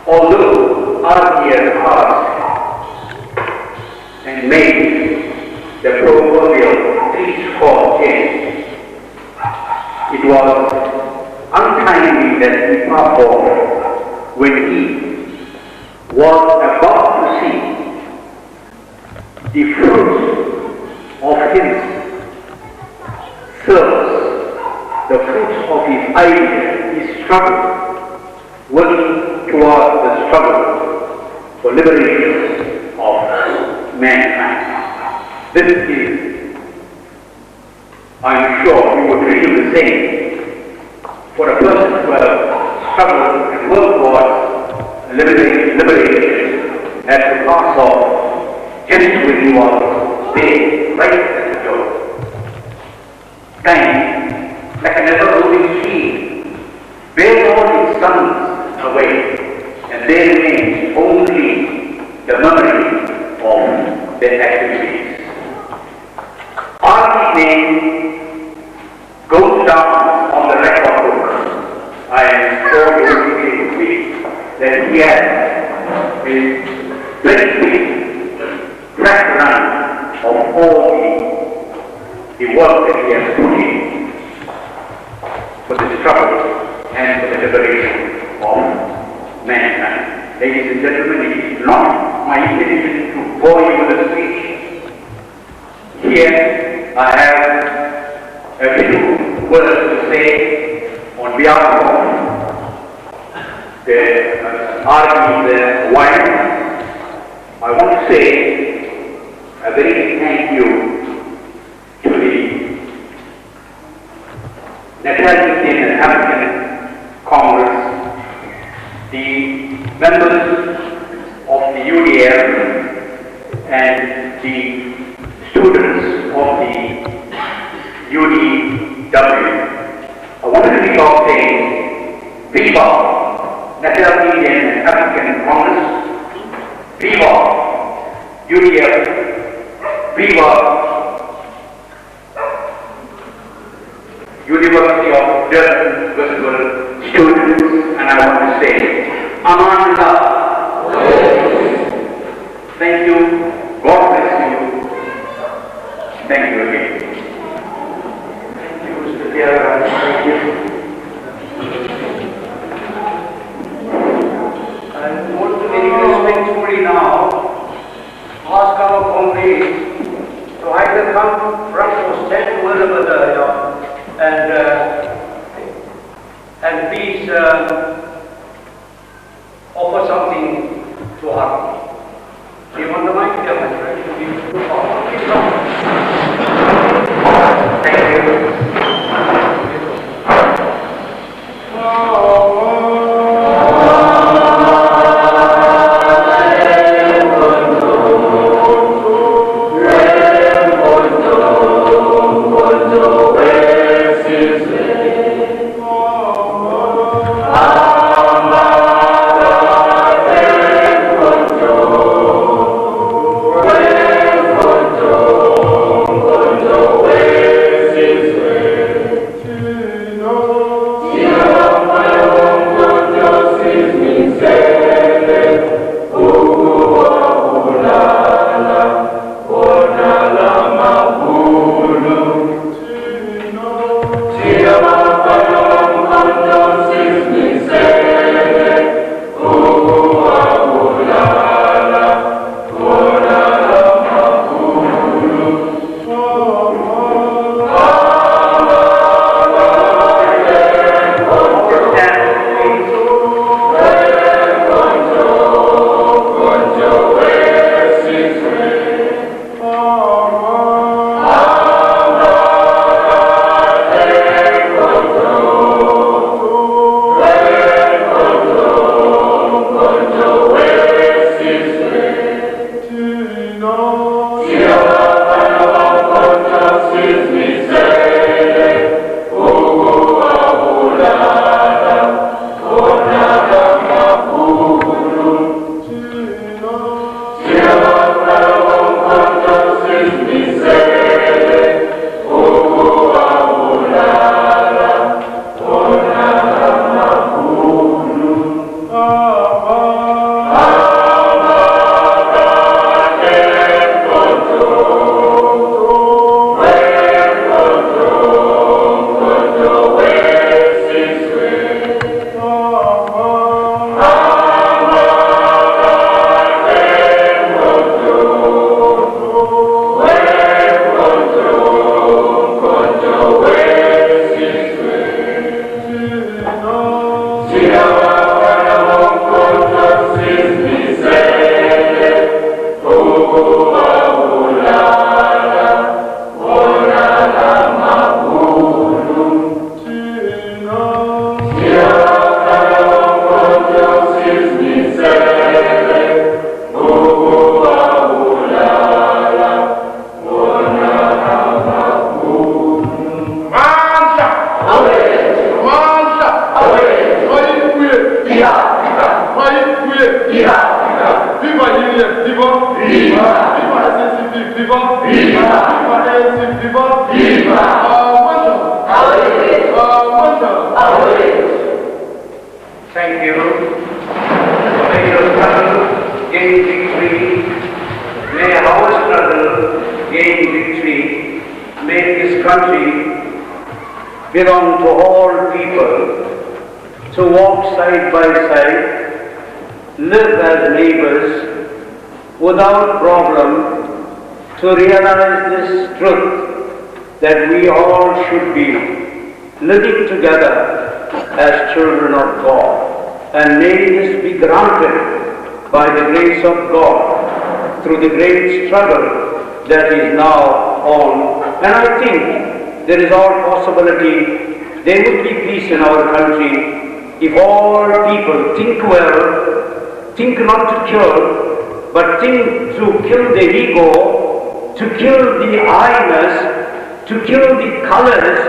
although R.D. has asked and made the proverbial 3-score change, it was untimely that he passed off when he was about to see the fruits of his service, the fruits of his idea, his struggle, working towards the struggle for liberation of mankind. This is, I'm sure you would feel the same, for a person to have struggled and worked towards liberating liberation at the cost of just when you are there, right at the door. Time, like a never-moving sheet, bears all its sons away, and there remains only the memory of their activities. Artie's name goes down on the record book. I am sure you will agree with me that he has a very big track run of all the work that he has put in for the struggle and for the liberation of mankind. Ladies and gentlemen, it is not my intention to bore you with a speech. Here I have a few words to say on behalf of the Artie's wife. I want to say a very big thank you to the National Indian and African Congress, the members of the UDF and the students of the UDW. I wanted to be off saying, Viva National Indian and African Congress, Viva UDF, Viva University of Durham Festival students, and I want to say, Amanda. Thank you. God bless you. Thank you again. Thank you, Mr. Deora. Thank you. I want to very respectfully now ask our comrades to either come front or stand wherever they are and please offer something to Artie. Do you want the mic? Yeah, my friend. Thank you. Viva UNIF, viva! Viva SNCP, viva! Viva ANC, viva! Thank you. May your struggle gain victory. May our struggle gain victory. May this country belong to all people, to walk side by side, live as neighbors without problem, to realize this truth that we all should be living together as children of God. And may this be granted by the grace of God through the great struggle that is now on. And I think there is all possibility there would be peace in our country if all people think well, think not to kill, but think to kill the ego, to kill the I-ness, to kill the colors,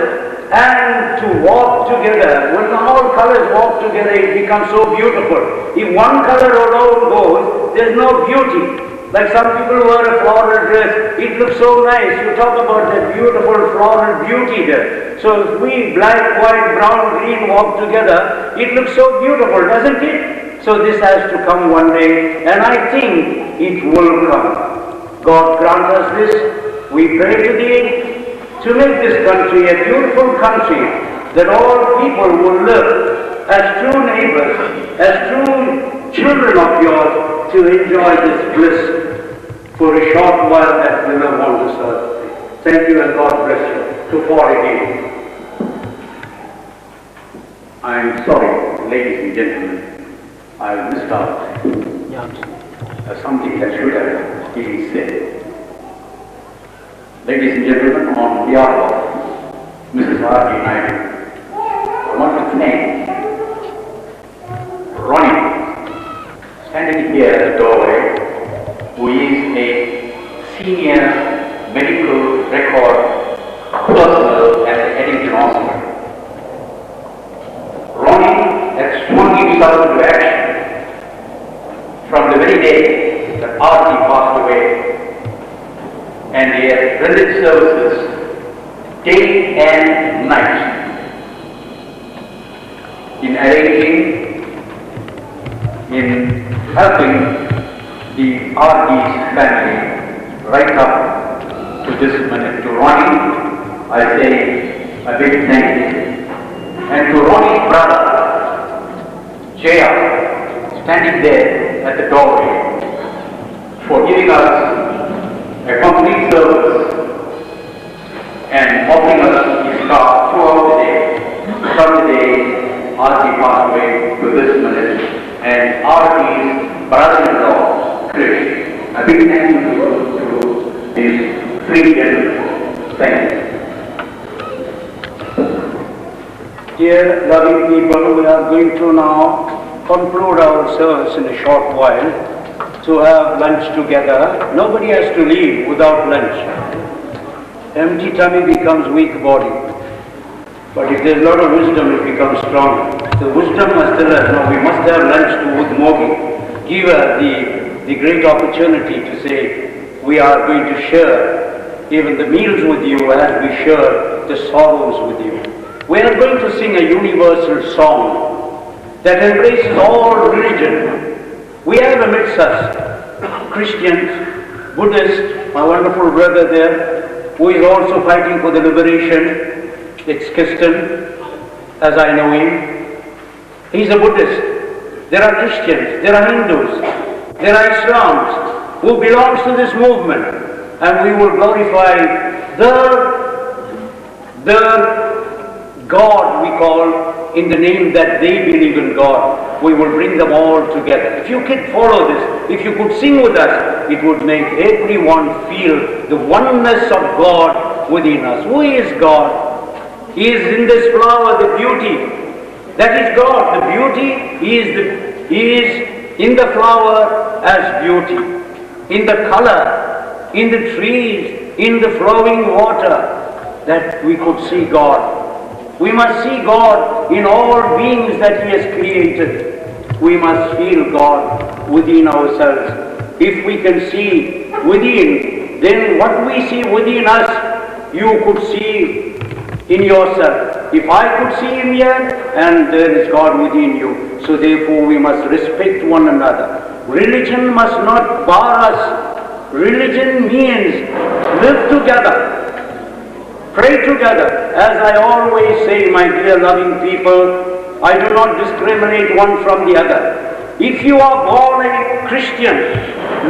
and to walk together. When all colors walk together, it becomes so beautiful. If one color alone goes, there's no beauty. Like some people wear a floral dress, it looks so nice. You talk about that beautiful floral beauty there. So if we, black, white, brown, green, walk together, it looks so beautiful, doesn't it? So this has to come one day, and I think it will come. God grant us this. We pray to Thee to make this country a beautiful country, that all people will live as true neighbors, as true children of yours, to enjoy this bliss for a short while that we live on this earth. Thank you, and God bless you. To fall again. I'm sorry, ladies and gentlemen, I missed out something that should have been said. Ladies and gentlemen, on behalf of Mrs. R.D. Naidu, I want to thank Ronnie, standing here at the doorway, who is a senior medical record personnel at the Eddington Hospital. Ronnie has swung himself into action from the very day that R.D. passed away, and he has rendered services day and night in arranging, in helping the R.D.'s family right up to this minute. To Ronnie, I say a big thank you. And to Ronnie's brother, Jaya, standing there at the doorway, for giving us a complete service and offering us his car throughout the day, from the day R.D. passed away to this minute, and R.D.'s brother-in-law, Krish. A big thank you to these three gentlemen. Thank you. Dear loving people, we are going to now conclude our service in a short while to have lunch together. Nobody has to leave without lunch. Empty tummy becomes weak body. But if there's a lot of wisdom, it becomes strong. The wisdom must tell us, no, we must have lunch to Udmogi. Give her the great opportunity to say, we are going to share even the meals with you as we share the sorrows with you. We are going to sing a universal song that embraces all religion. We have amidst us Christians, Buddhists, my wonderful brother there, who is also fighting for the liberation. It's Kirsten, as I know him. He's a Buddhist. There are Christians, there are Hindus, there are Islams who belongs to this movement, and we will glorify the God we call in the name that they believe in God. We will bring them all together. If you could follow this, if you could sing with us, it would make everyone feel the oneness of God within us. Who is God? He is in this flower, the beauty. That is God. The beauty is in the flower as beauty, in the color, in the trees, in the flowing water, that we could see God. We must see God in all beings that He has created. we must feel God within ourselves. If we can see within, then what we see within us, you could see in yourself. If I could see him here, and there is God within you. So therefore we must respect one another. Religion must not bar us. Religion means live together. Pray together. As I always say, my dear loving people, I do not discriminate one from the other. If you are born a Christian,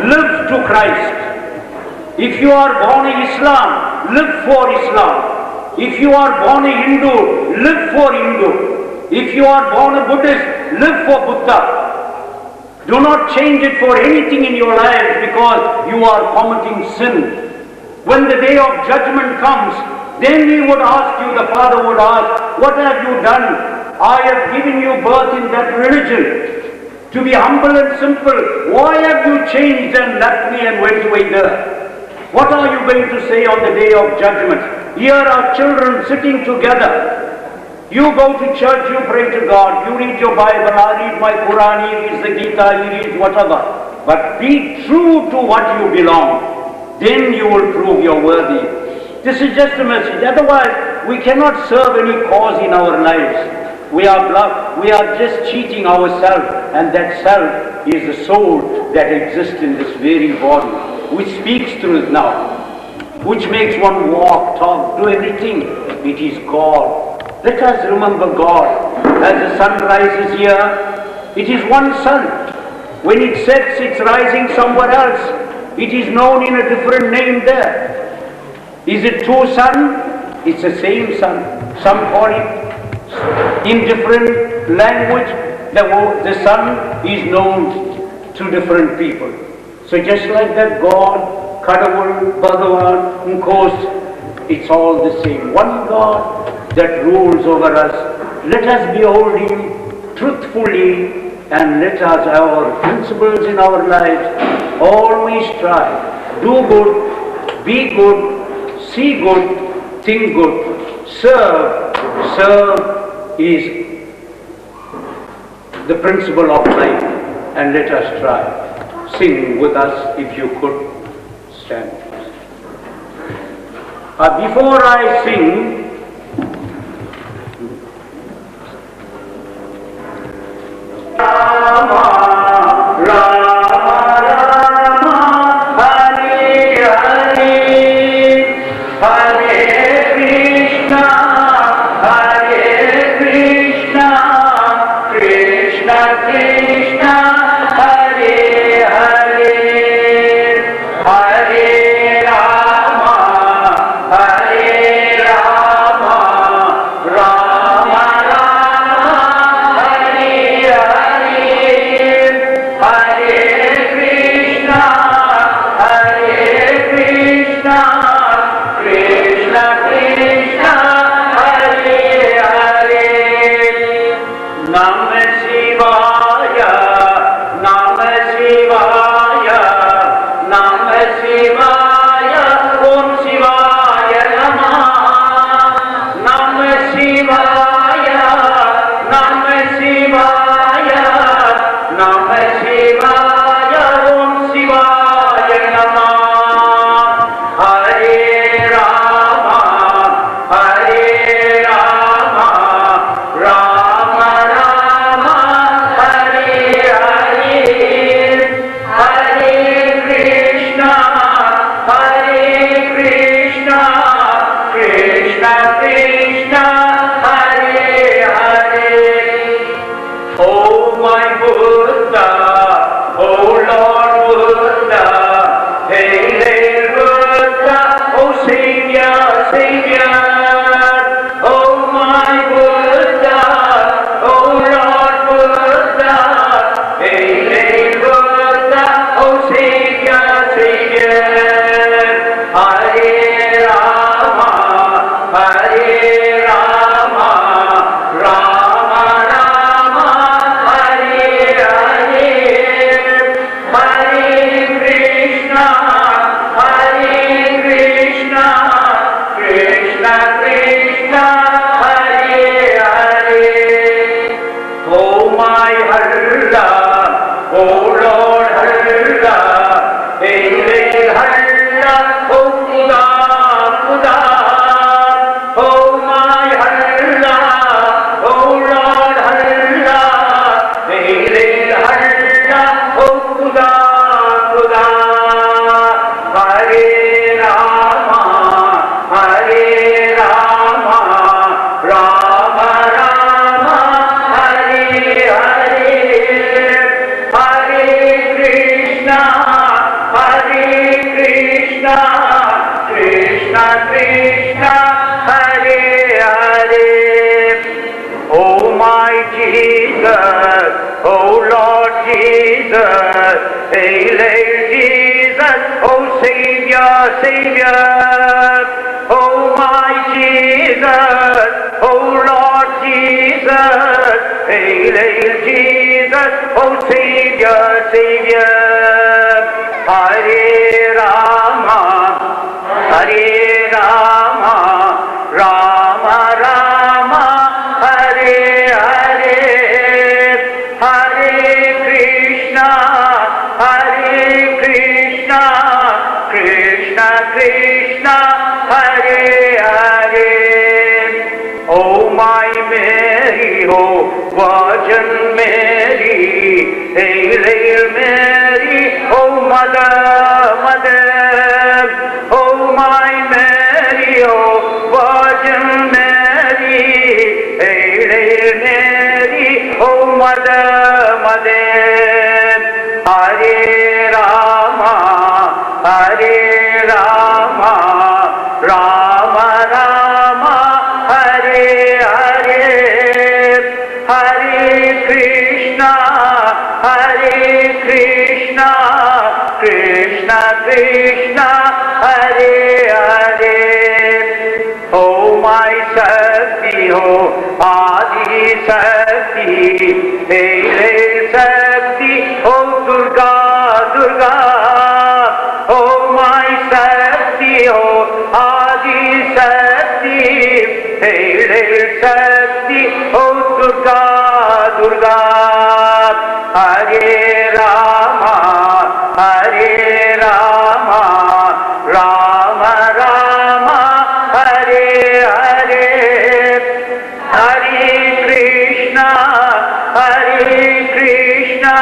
live to Christ. If you are born a Islam, live for Islam. If you are born a Hindu, live for Hindu. If you are born a Buddhist, live for Buddha. Do not change it for anything in your life because you are committing sin. When the day of judgment comes, then he would ask you, the Father would ask, what have you done? I have given you birth in that religion to be humble and simple. Why have you changed and left me and went away there? What are you going to say on the day of judgment? Here are children sitting together. You go to church, you pray to God, you read your Bible, I read my Quran, he reads the Gita, he reads whatever. But be true to what you belong. Then you will prove you're worthy. This is just a message. Otherwise, we cannot serve any cause in our lives. We are just cheating ourselves, and that self is the soul that exists in this very body, which speaks truth now, which makes one walk, talk, do everything. It is God. Let us remember God. As the sun rises here, it is one sun. When it sets, it's rising somewhere else. It is known in a different name there. Is it two sun? It's the same sun. Some call it in different language. The sun is known to different people. So just like that, God, Kadavul, Bhagavan, of course, it's all the same. One God that rules over us. Let us behold Him truthfully, and let us have our principles in our lives. Always try. Do good, be good, see good, think good, serve. Serve is the principle of life, and let us try. Sing with us if you could stand. Before I sing, Rama, Rama, Rama, Hare Hare, Hare Krishna, Hare Krishna, Krishna Krishna, Hare Hare, Hare Rama, Hare Rama, Rama Rama, Hare Hare, Hare Krishna, Hare Krishna, Krishna Krishna, Hare Hare. Namah Shivaya, Namah Shivaya, Namah Shivaya, Om Shivaya Namah. Namah Shivaya, Namah Shivaya, Namah Shivaya, Om Shivaya Namah. Hare Rama, Hare Rama, Rama Rama, oh Lord, halla, Hail, halla, oh Khuda, Khuda, oh my halla, oh Lord, halla, Hail, halla, oh Khuda, Khuda, Hare Rama, Hare Rama, Rama Rama, Hare Hare, Hare Krishna, Hare Krishna, Krishna Krishna, Hare Hare. Oh my Jesus, oh Lord Jesus, Hail, hail Jesus, oh Savior, Savior. Oh my Jesus, oh Lord Jesus, Hail, hail Jesus, oh Savior, Savior. Hare Rama, Hare Rama, Rama Rama, Hare Hare, Hare Krishna, Hare Krishna, Krishna Krishna, Hare Hare. Oh my Mary, oh Virgin Mary, Hail, hail Mary, oh Mother, Mother. Oh my Mary, oh Virgin Mary, Hail, hail Mary, oh Mother, Mother. Hare Rama, Hare Rama, Rama Rama, Hare Hare, Hare Krishna, Hare Krishna, Krishna Krishna, Hare Hare. Oh my Shakti, oh Adi Shakti, Hail, hail Shakti, oh Durga, Durga. Oh my Shakti, oh Adi Shakti, Hail, hail Shakti, oh Durga, Durga. Hare Rama, Hare Rama, Rama Rama, Hare Hare, Hare Krishna, Hare Krishna,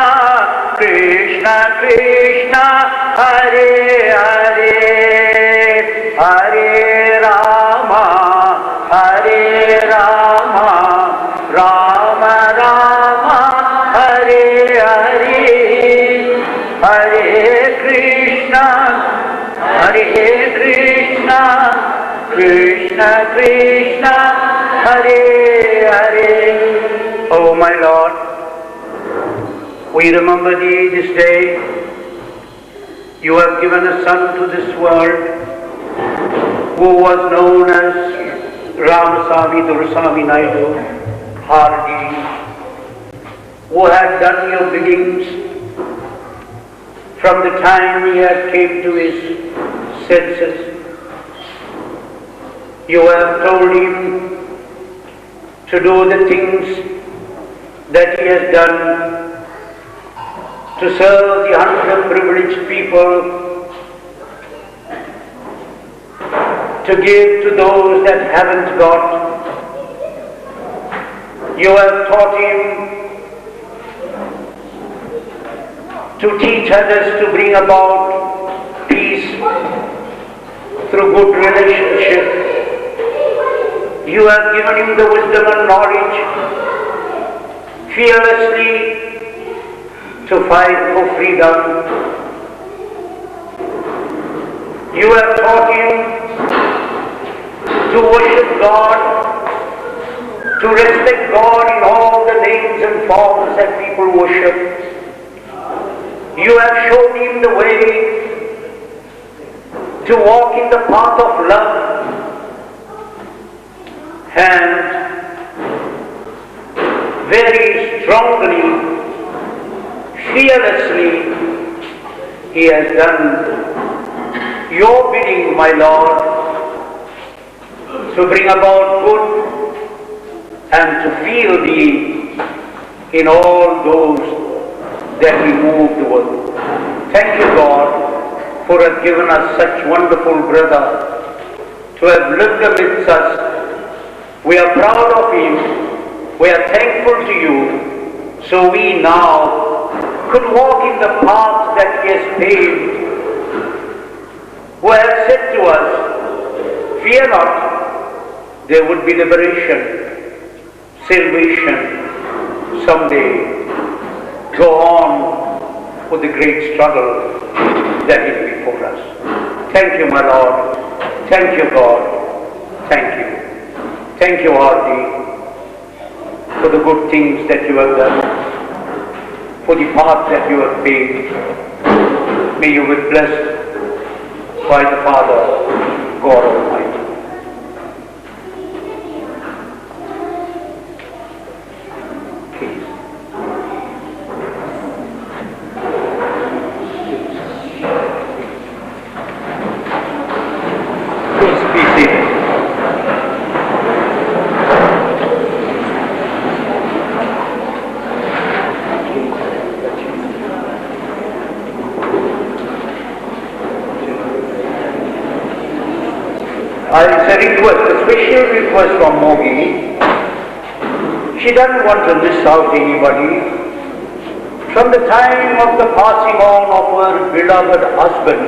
Krishna Krishna, Hare Hare, Hare Rama, Hare Rama, Rama Rama, Hare Hare, Hare Krishna, Hare Krishna, Krishna Krishna, Hare Hare. Oh my Lord, we remember Thee this day. You have given a Son to this world who was known as Ramasamy Durasamy Naidu, Hardy, who had done your biddings from the time he had came to his senses. You have told him to do the things that he has done, to serve the underprivileged people, to give to those that haven't got. You have taught him to teach others to bring about peace through good relationship. You have given him the wisdom and knowledge fearlessly to fight for freedom. You have taught him to worship God, to respect God in all the names and forms that people worship. You have shown him the way to walk in the path of love, and very strongly, fearlessly, he has done your bidding, my Lord, to bring about good and to feel Thee in all those that we move the world. Thank you, God, for having given us such wonderful brother to have lived amidst us. We are proud of him. We are thankful to you. So we now could walk in the path that he has paved. Who has said to us, fear not, there would be liberation, salvation someday. Go on with the great struggle that is before us. Thank you, my Lord. Thank you, God. Thank you. Thank you, Hardy, for the good things that you have done, for the path that you have paved. May you be blessed by the Father, God Almighty. It's a request, a special request from Mogi. She doesn't want to miss out anybody. From the time of the passing on of her beloved husband,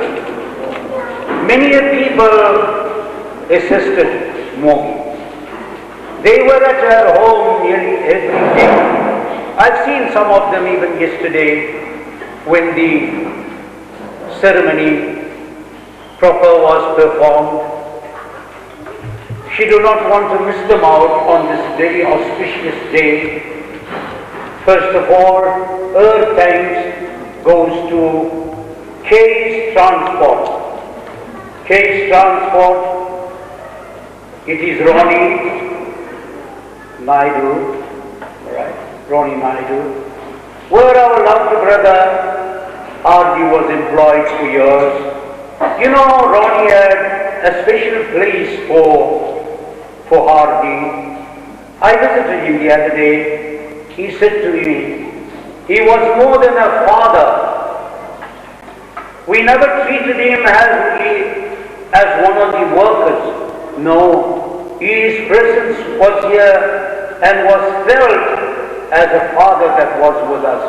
many people assisted Mogi. They were at her home nearly every day. I've seen some of them even yesterday when the ceremony proper was performed. She do not want to miss them out on this very auspicious day. First of all, her thanks goes to Case Transport. Case Transport, it is Ronnie Naidu, right? Ronnie Naidu, where our loved brother Hardy was employed for years. You know, Ronnie had a special place for Hardy. I visited him the other day. He said to me, he was more than a father. We never treated him as one of the workers. No, his presence was here and was felt as a father that was with us.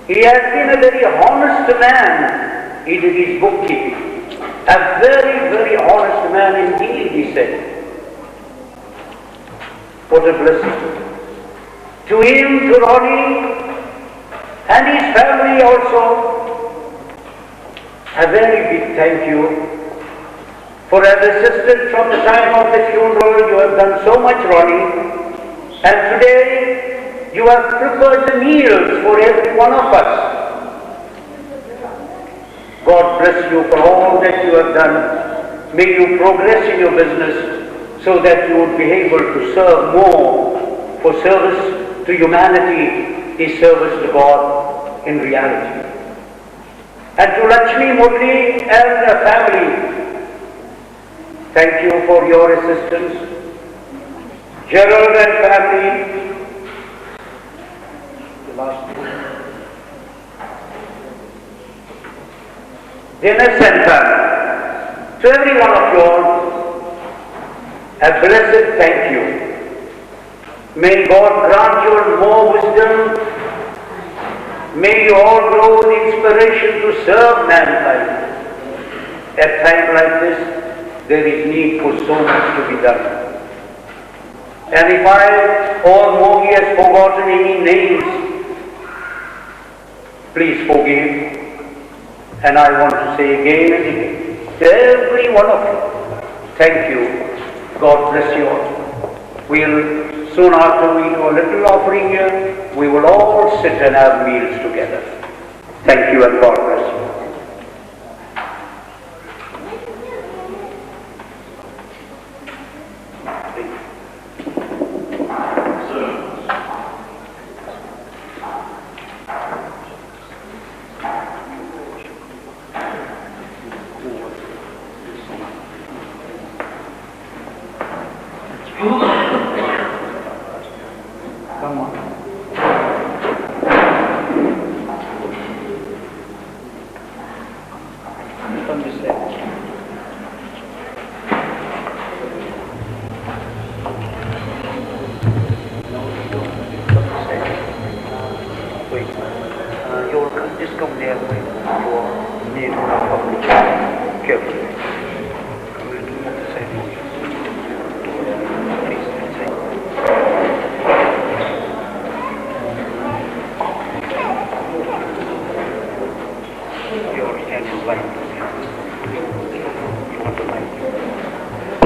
He has been a very honest man. He did his bookkeeping. A very, very honest man indeed, he said. What a blessing. To him, to Ronnie, and his family also, a very big thank you for having assisted from the time of the funeral. You have done so much, Ronnie, and today you have prepared the meals for every one of us. God bless you for all that you have done. May you progress in your business so that you would be able to serve more, for service to humanity is service to God in reality. And to Lakshmi Murli and her family, thank you for your assistance. Gerald and family, the last one. Dennis and family, to every one of you all, a blessed thank you. May God grant you more wisdom. May you all grow with inspiration to serve mankind. At a time like this, there is need for so much to be done. And if I or Mogi has forgotten any names, please forgive. And I want to say again and again, to every one of you, thank you. God bless you all. We'll soon after we do a little offering here, we will all sit and have meals together. Thank you and God bless you. Come on. Just come there with your name public. Carefully. Come here, do not say anything. Please, say. You're standing blind. You want to light.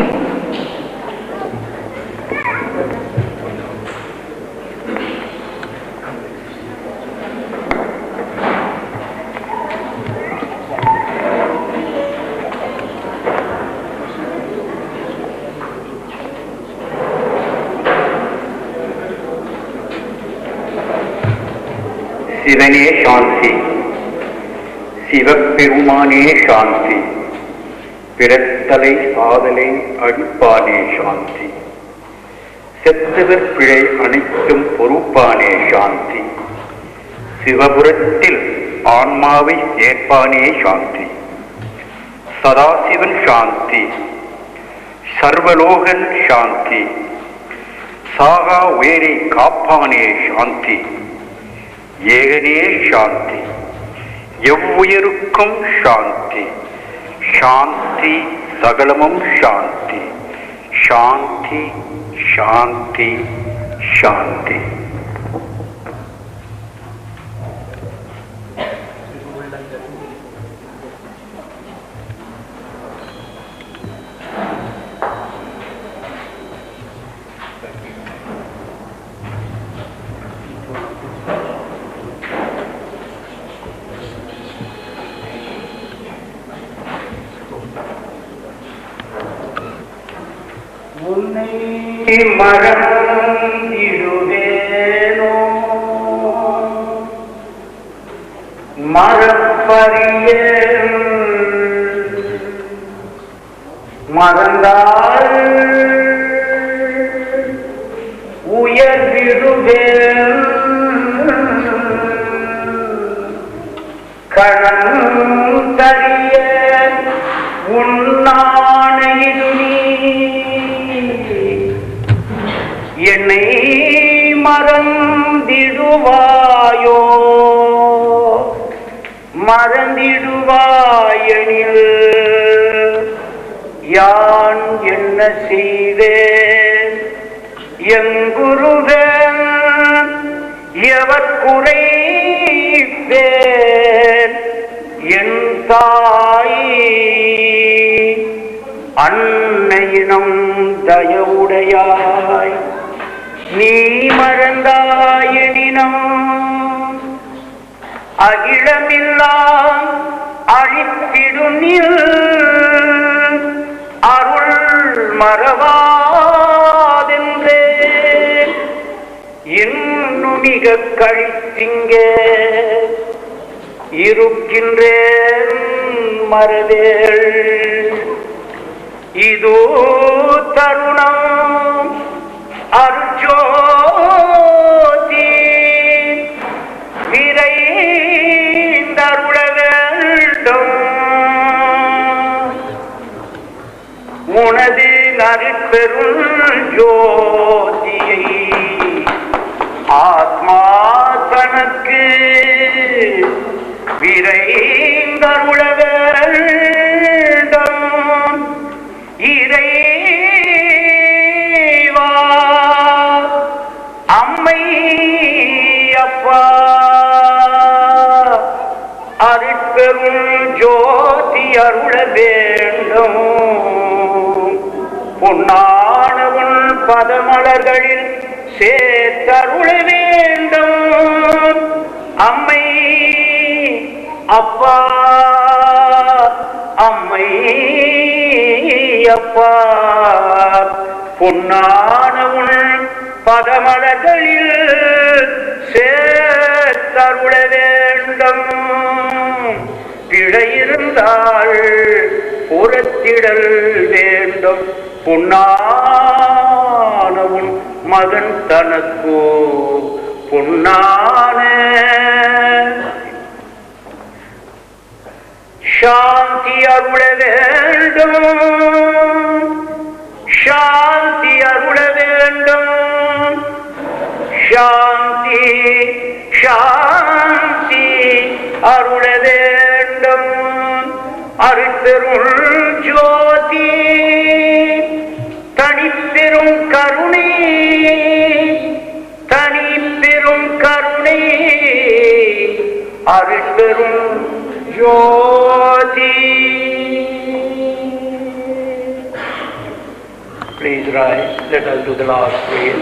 சிவனே சாந்தி, சிவபெருமானே சாந்தி, பிறத்தலை சாதலை அடிப்பானே சாந்தி, செத்தவர் பிழை அனைத்தும் பொறுப்பானே சாந்தி, சிவபுரத்தில் ஆன்மாவை சேர்ப்பானே சாந்தி, சதாசிவன் சாந்தி, சர்வலோகன் சாந்தி, சாகா உயிரை காப்பானே சாந்தி, ஏகனே சாந்தி, எவ்வுயிருக்கும் சாந்தி, சாந்தி சகலமும் சாந்தி, சாந்தி சாந்தி சாந்தி. உன்னை மறந்திடுவேனோ மறப்பறியேன் மறந்தால் உயர்விடுவேன் கணந்தறிய உன்னானையில் என்னை மறந்திடுவாயோ மறந்திடுவாயெனில் யான் என்ன செய்வேன் எங்குருவேன் எவர்குறைப்பேன் என் தாய் அன்னையினம் தயவுடையாய் நீ மறந்தாயெனினும் அகிலமில்லாம் அழித்திடுனில் அருள் மறவாதென்றே இன்னும் மிக கழித்திங்கே இருக்கின்றேன் மறவேள் இதோ தருணம் அருஜோதி விரைந்தருள வேண்டும் உனது நறுபெரும் ஜோதியை ஆத்மா தனக்கு விரைந்தருள வேண்டும் இறைவா அம்மை அப்பா அருட்பெரும் ஜோதி அருள வேண்டும் பொன்னான உன் பதமலர்களில் சேர்த்தருள வேண்டும் அம்மை அப்பா அம்மை அப்பா பொன்னான உன் பதமலர்களில் சேர்த்தருள வேண்டும் பிழையிருந்தால் புறத்திடல் வேண்டும் பொன்னான உன் மகன் தனக்கோ பொன்னான சாந்தி அருள வேண்டும் சாந்தி அருள வேண்டும் சாந்தி சாந்தி அருள வேண்டும். அருட்பெருள் ஜோதி தனிப்பெரும் கருணை, தனிப்பெரும் கருணை, அருட்பெரும் ஜோதி. Please rise. Let us do the last prayer.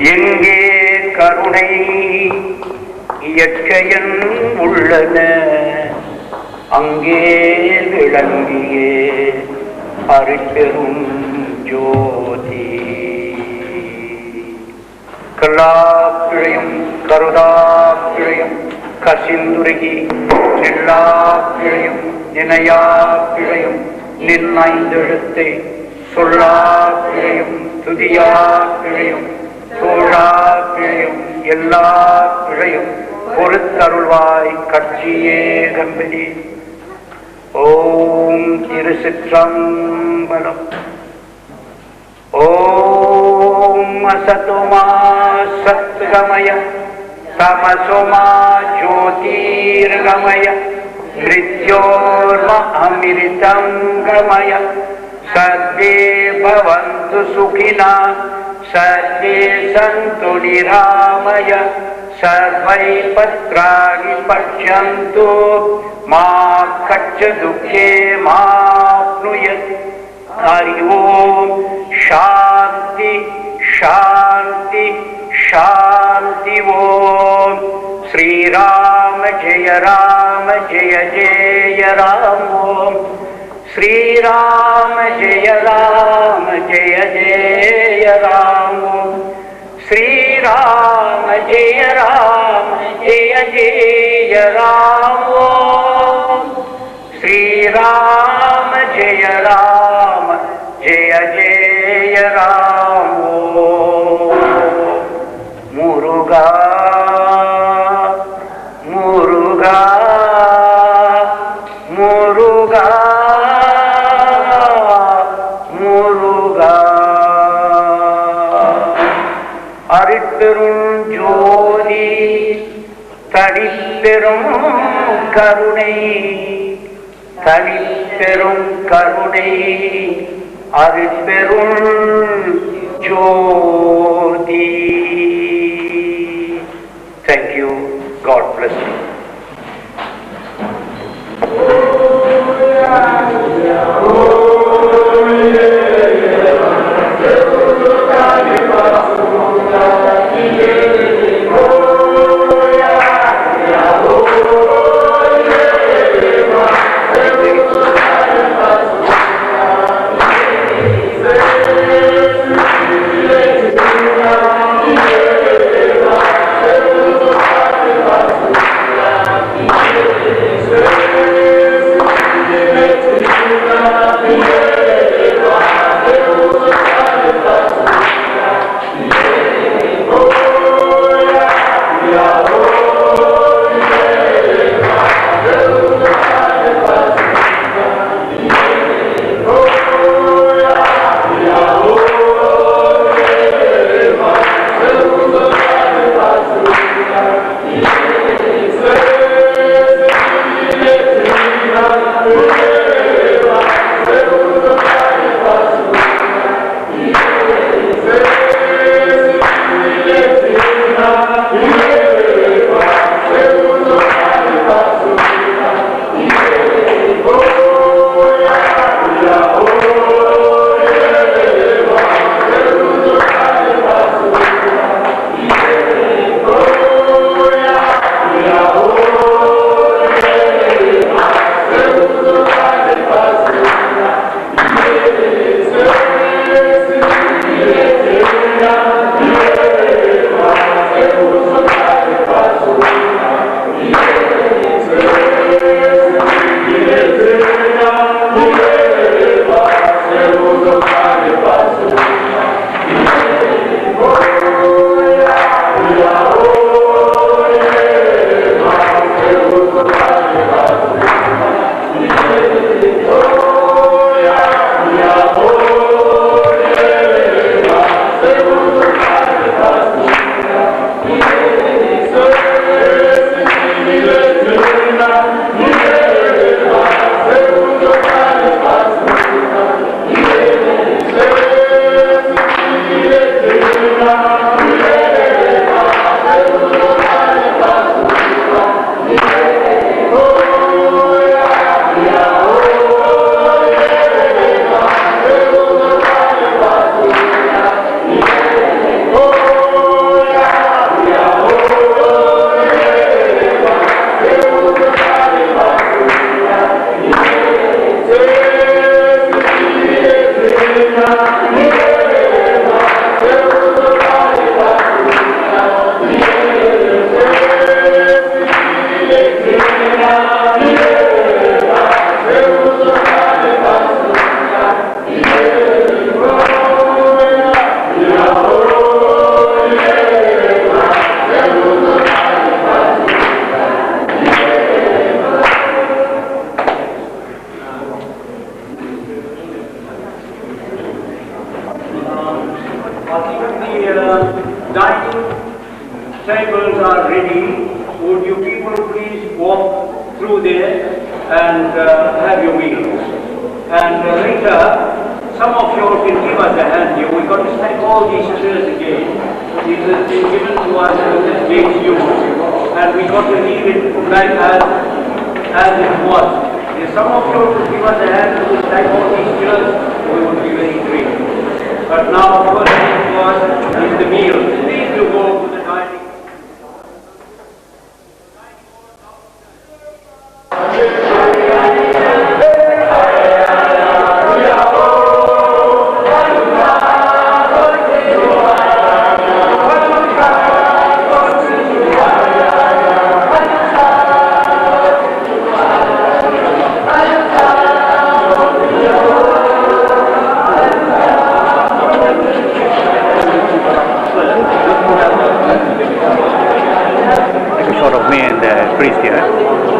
எங்கே கருணை இயற்கையன் உள்ளன, அங்கே விளங்கியே அருட்பெரும் ஜோதி. கல்லாப்பிழையும் கருதாப்பிழையும் கசிந்துருகி நில்லாப்பிழையும் நினையாப்பிழையும் நின்னைந்தெழுத்தை சொல்லாப்பிழையும் துதியாப்பிழையும் தோழாப்பிழையும் எல்லா பிழையும் பொறுத்தருள்வாய் கட்சியே கம்பெனி. ஓம் திருச்சிற்றம்பலம். ஓம் அசதோமா சத்கமய தமசோமா ஜோதிர்கமய மிருத்யோர்ம அமிர்தம் கமய. சர்வே பவந்து சுகினா सर्वे सन्तु निरामय. सर्वै पत्राणि पश्यन्तु मा कच्चित् दुःखे माप्नुयात्. हरि ओम्. शान्ति शान्ति शान्ति. ओम्. श्रीराम जय जय राम. ओम्. श्रीराम जय जय राम. श्रीराम जय जय राम. श्रीराम जय जय राम. मुरुगा मुरुगा मुरुगा मुरुगा. அருட்பெரும் ஜோதி தனிப்பெரும் கருணை, தனிப்பெரும் கருணை, அருட்பெரும் ஜோதி. Thank you. God bless you. and have your meals. And later, some of you can give us a hand here. We've got to stack all these chairs again. These have been given to us with this day's use, and we've got to leave it back as it was. If some of you could give us a hand to stack all these chairs, we would be very grateful. But now, first thing was is the meal. Please do go to the dining. Take a shot of me and the priest here.